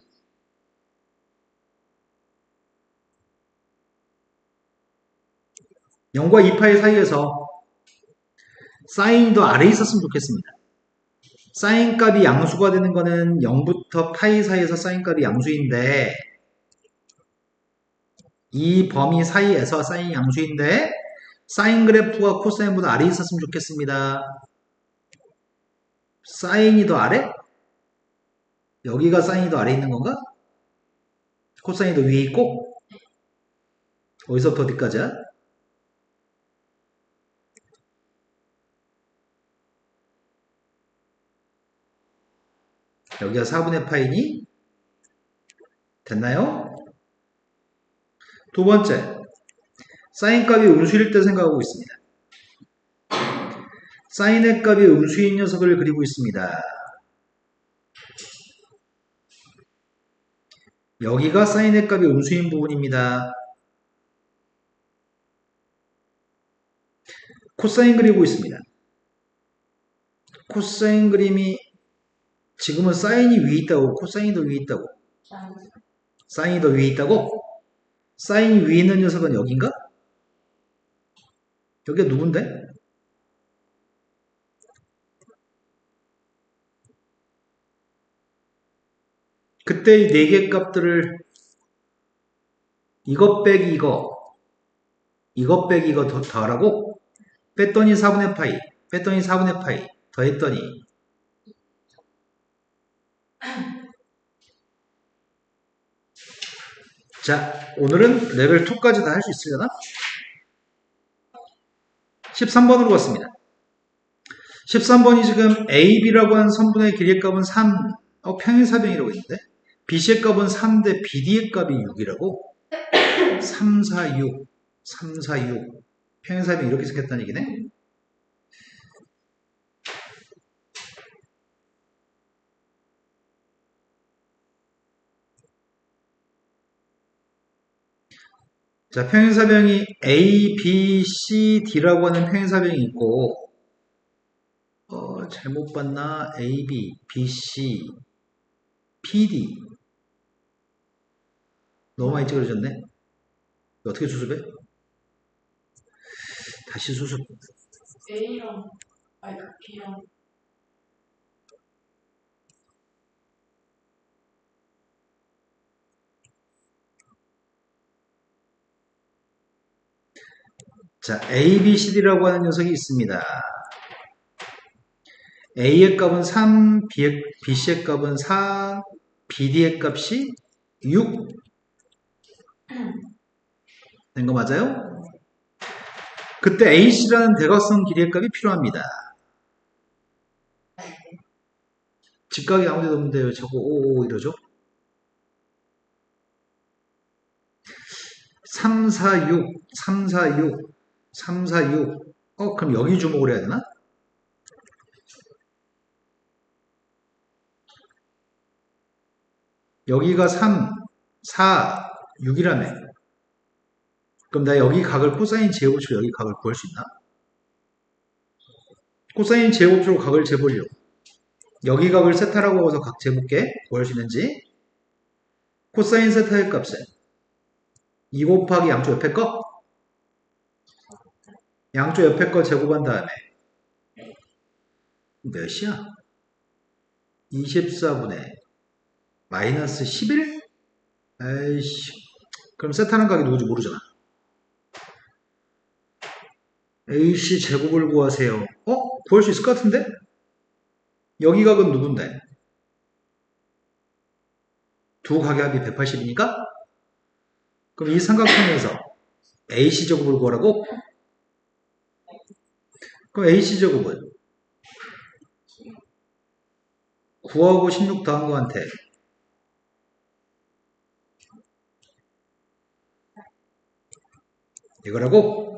0과 2파이 사이에서 사인이 더 아래에 있었으면 좋겠습니다. 사인 값이 양수가 되는 거는 0부터 파이 사이에서 사인 값이 양수인데 이 범위 사이에서 사인 양수인데 사인 그래프가 코사인보다 아래에 있었으면 좋겠습니다. 사인이 더 아래? 여기가 사인이 더 아래에 있는 건가? 코사인이 더 위에 있고? 어디서부터 어디까지야? 여기가 4분의 파이니? 됐나요? 두 번째, 사인 값이 음수일 때 생각하고 있습니다. 사인의 값이 음수인 녀석을 그리고 있습니다. 여기가 사인의 값이 음수인 부분입니다. 코사인 그리고 있습니다. 코사인 그림이 지금은 사인이 위에 있다고, 코사인이 더 위에 있다고. 사인이 더 위에 있다고? 사인이 위에 있는 녀석은 여긴가? 여기가 누군데? 그때 이 네 개 값들을 이것 빼기 이것 빼기 이거 더하라고? 뺐더니 4분의 파이, 뺐더니 4분의 파이, 더했더니 자, 오늘은 레벨 2까지 다 할 수 있으려나? 13번으로 갔습니다. 13번이 지금 AB라고 하는 선분의 길이의 값은 3, 평행사변이라고 있는데 BC의 값은 3대 BD의 값이 6이라고? 3, 4, 6, 3, 4, 6 평행사변이 이렇게 생겼다는 얘기네. 자, 평행사변이 A, B, C, D라고 하는 평행사변이 있고 잘못 봤나? A, B, B, C, P, D 너무 많이 찌그러졌네. 어떻게 수습해? 다시 수습. A랑 B랑 자, A, B, C, D라고 하는 녀석이 있습니다. A의 값은 3, BC의 값은 4, BD의 값이 6. 된 거 맞아요? 그때 AC라는 대각선 길이의 값이 필요합니다. 직각이 아무 데도 없는데 왜 자꾸 5, 5 이러죠? 3, 4, 6, 3, 4, 6, 3, 4, 6. 그럼 여기 주목을 해야 되나? 여기가 3, 4, 6이라며. 그럼 나 여기 각을 코사인 제곱으로 여기 각을 구할 수 있나? 코사인 제곱으로 각을 재보려고. 여기 각을 세타라고 해서 각 재볼게. 구할 수 있는지. 코사인 세타의 값은 2 곱하기 양쪽 옆에 거? 양쪽 옆에 거 제곱한 다음에 몇이야? 24분의 마이너스 11? 에이씨. 그럼 세타는 각이 누구지 모르잖아. AC 제곱을 구하세요. 구할 수 있을 것 같은데? 여기 각은 누군데? 두 각의 합이 180이니까? 그럼 이 삼각형에서 AC 제곱을 구하라고? 그럼 AC 제곱은 9하고 16 더한 거한테 이거라고?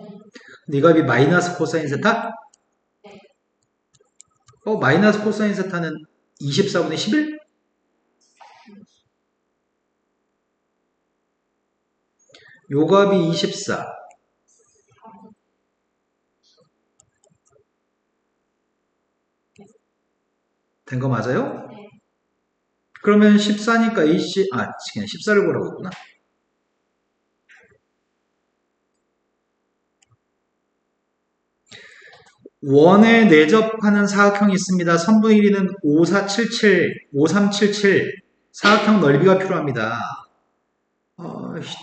근데 이 값이 마이너스 코사인 세타? 마이너스 코사인 세타는 24분의 11? 요 값이 24. 된 거 맞아요? 그러면 14니까 AC, 그냥 14를 보라고 했구나. 원에 내접하는 사각형이 있습니다. 선분의 길이는 5477, 5377 사각형 넓이가 필요합니다.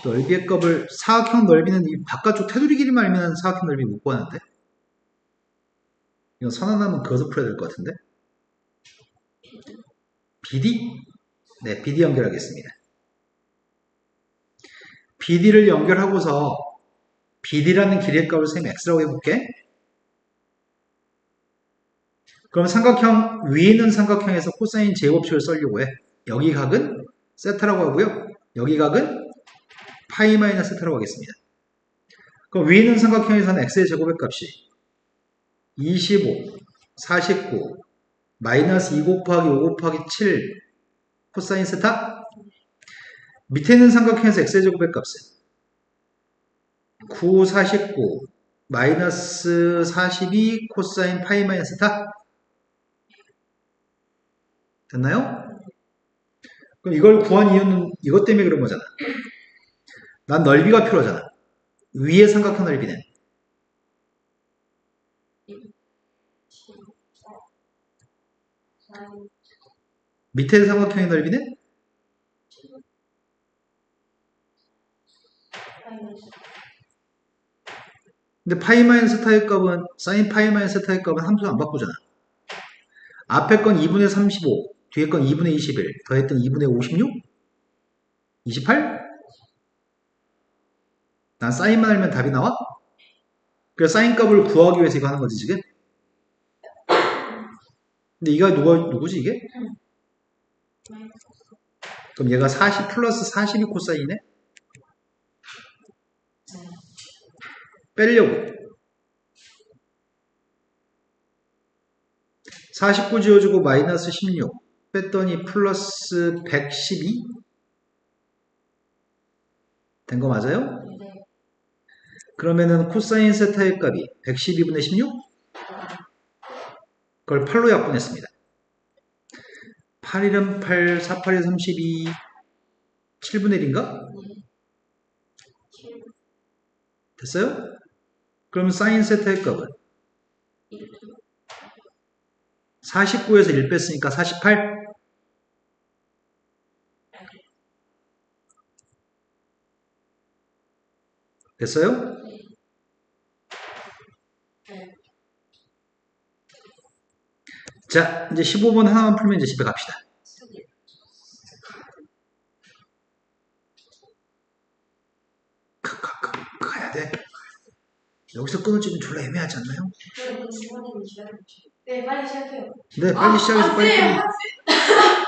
넓이의 값을 사각형 넓이는 이 바깥쪽 테두리 길이만 알면 사각형 넓이 못 구하는데 이건 선 하나만 그어서 풀어야 될 것 같은데 BD? 네, BD 연결하겠습니다. BD를 연결하고서 BD라는 길이의 값을 쌤 X라고 해볼게. 그럼 삼각형 위에 있는 삼각형에서 코사인 제곱식을 써려고 해. 여기 각은 세타라고 하고요. 여기 각은 파이 마이너스 세타라고 하겠습니다. 그럼 위에 있는 삼각형에서는 x의 제곱의 값이 25, 49, 마이너스 2 곱하기 5 곱하기 7 코사인 세타? 밑에 있는 삼각형에서 x의 제곱의 값은 9, 49, 마이너스 42 코사인 파이 마이너스 타? 됐나요? 그럼 이걸 구한 이유는 이것 때문에 그런 거잖아. 난 넓이가 필요하잖아. 위의 삼각형 넓이는 밑에 삼각형의 넓이는 근데 파이 마이너스 타의 값은 사인 파이 마이너스 타의 값은 함수 안 바꾸잖아. 앞에 건 2분의 35, 뒤에 건 2분의 21, 더했던 2분의 56? 28? 난 사인만 알면 답이 나와? 그래서 사인 값을 구하기 위해서 이거 하는 거지 지금? 근데 이가 누구지 이게? 그럼 얘가 40 플러스 42 코사인이네? 빼려고 49 지워주고 마이너스 16 뺐더니 플러스 112? 된 거 맞아요? 그러면은 코사인 세타의 값이 112분의 16? 그걸 8로 약분했습니다. 8일은 8, 4, 8이 32, 7분의 1인가? 됐어요? 그럼 사인 세타의 값은 49에서 1 뺐으니까 48? 됐어요? 자, 이제 15번 하나만 풀면 이제 집에 갑시다. 가야 돼. 여기서 끊어지면 졸라 애매하지 않나요? 네, 빨리 시작해요. 네, 빨리 시작해서 빨리 안 끊어. 돼요.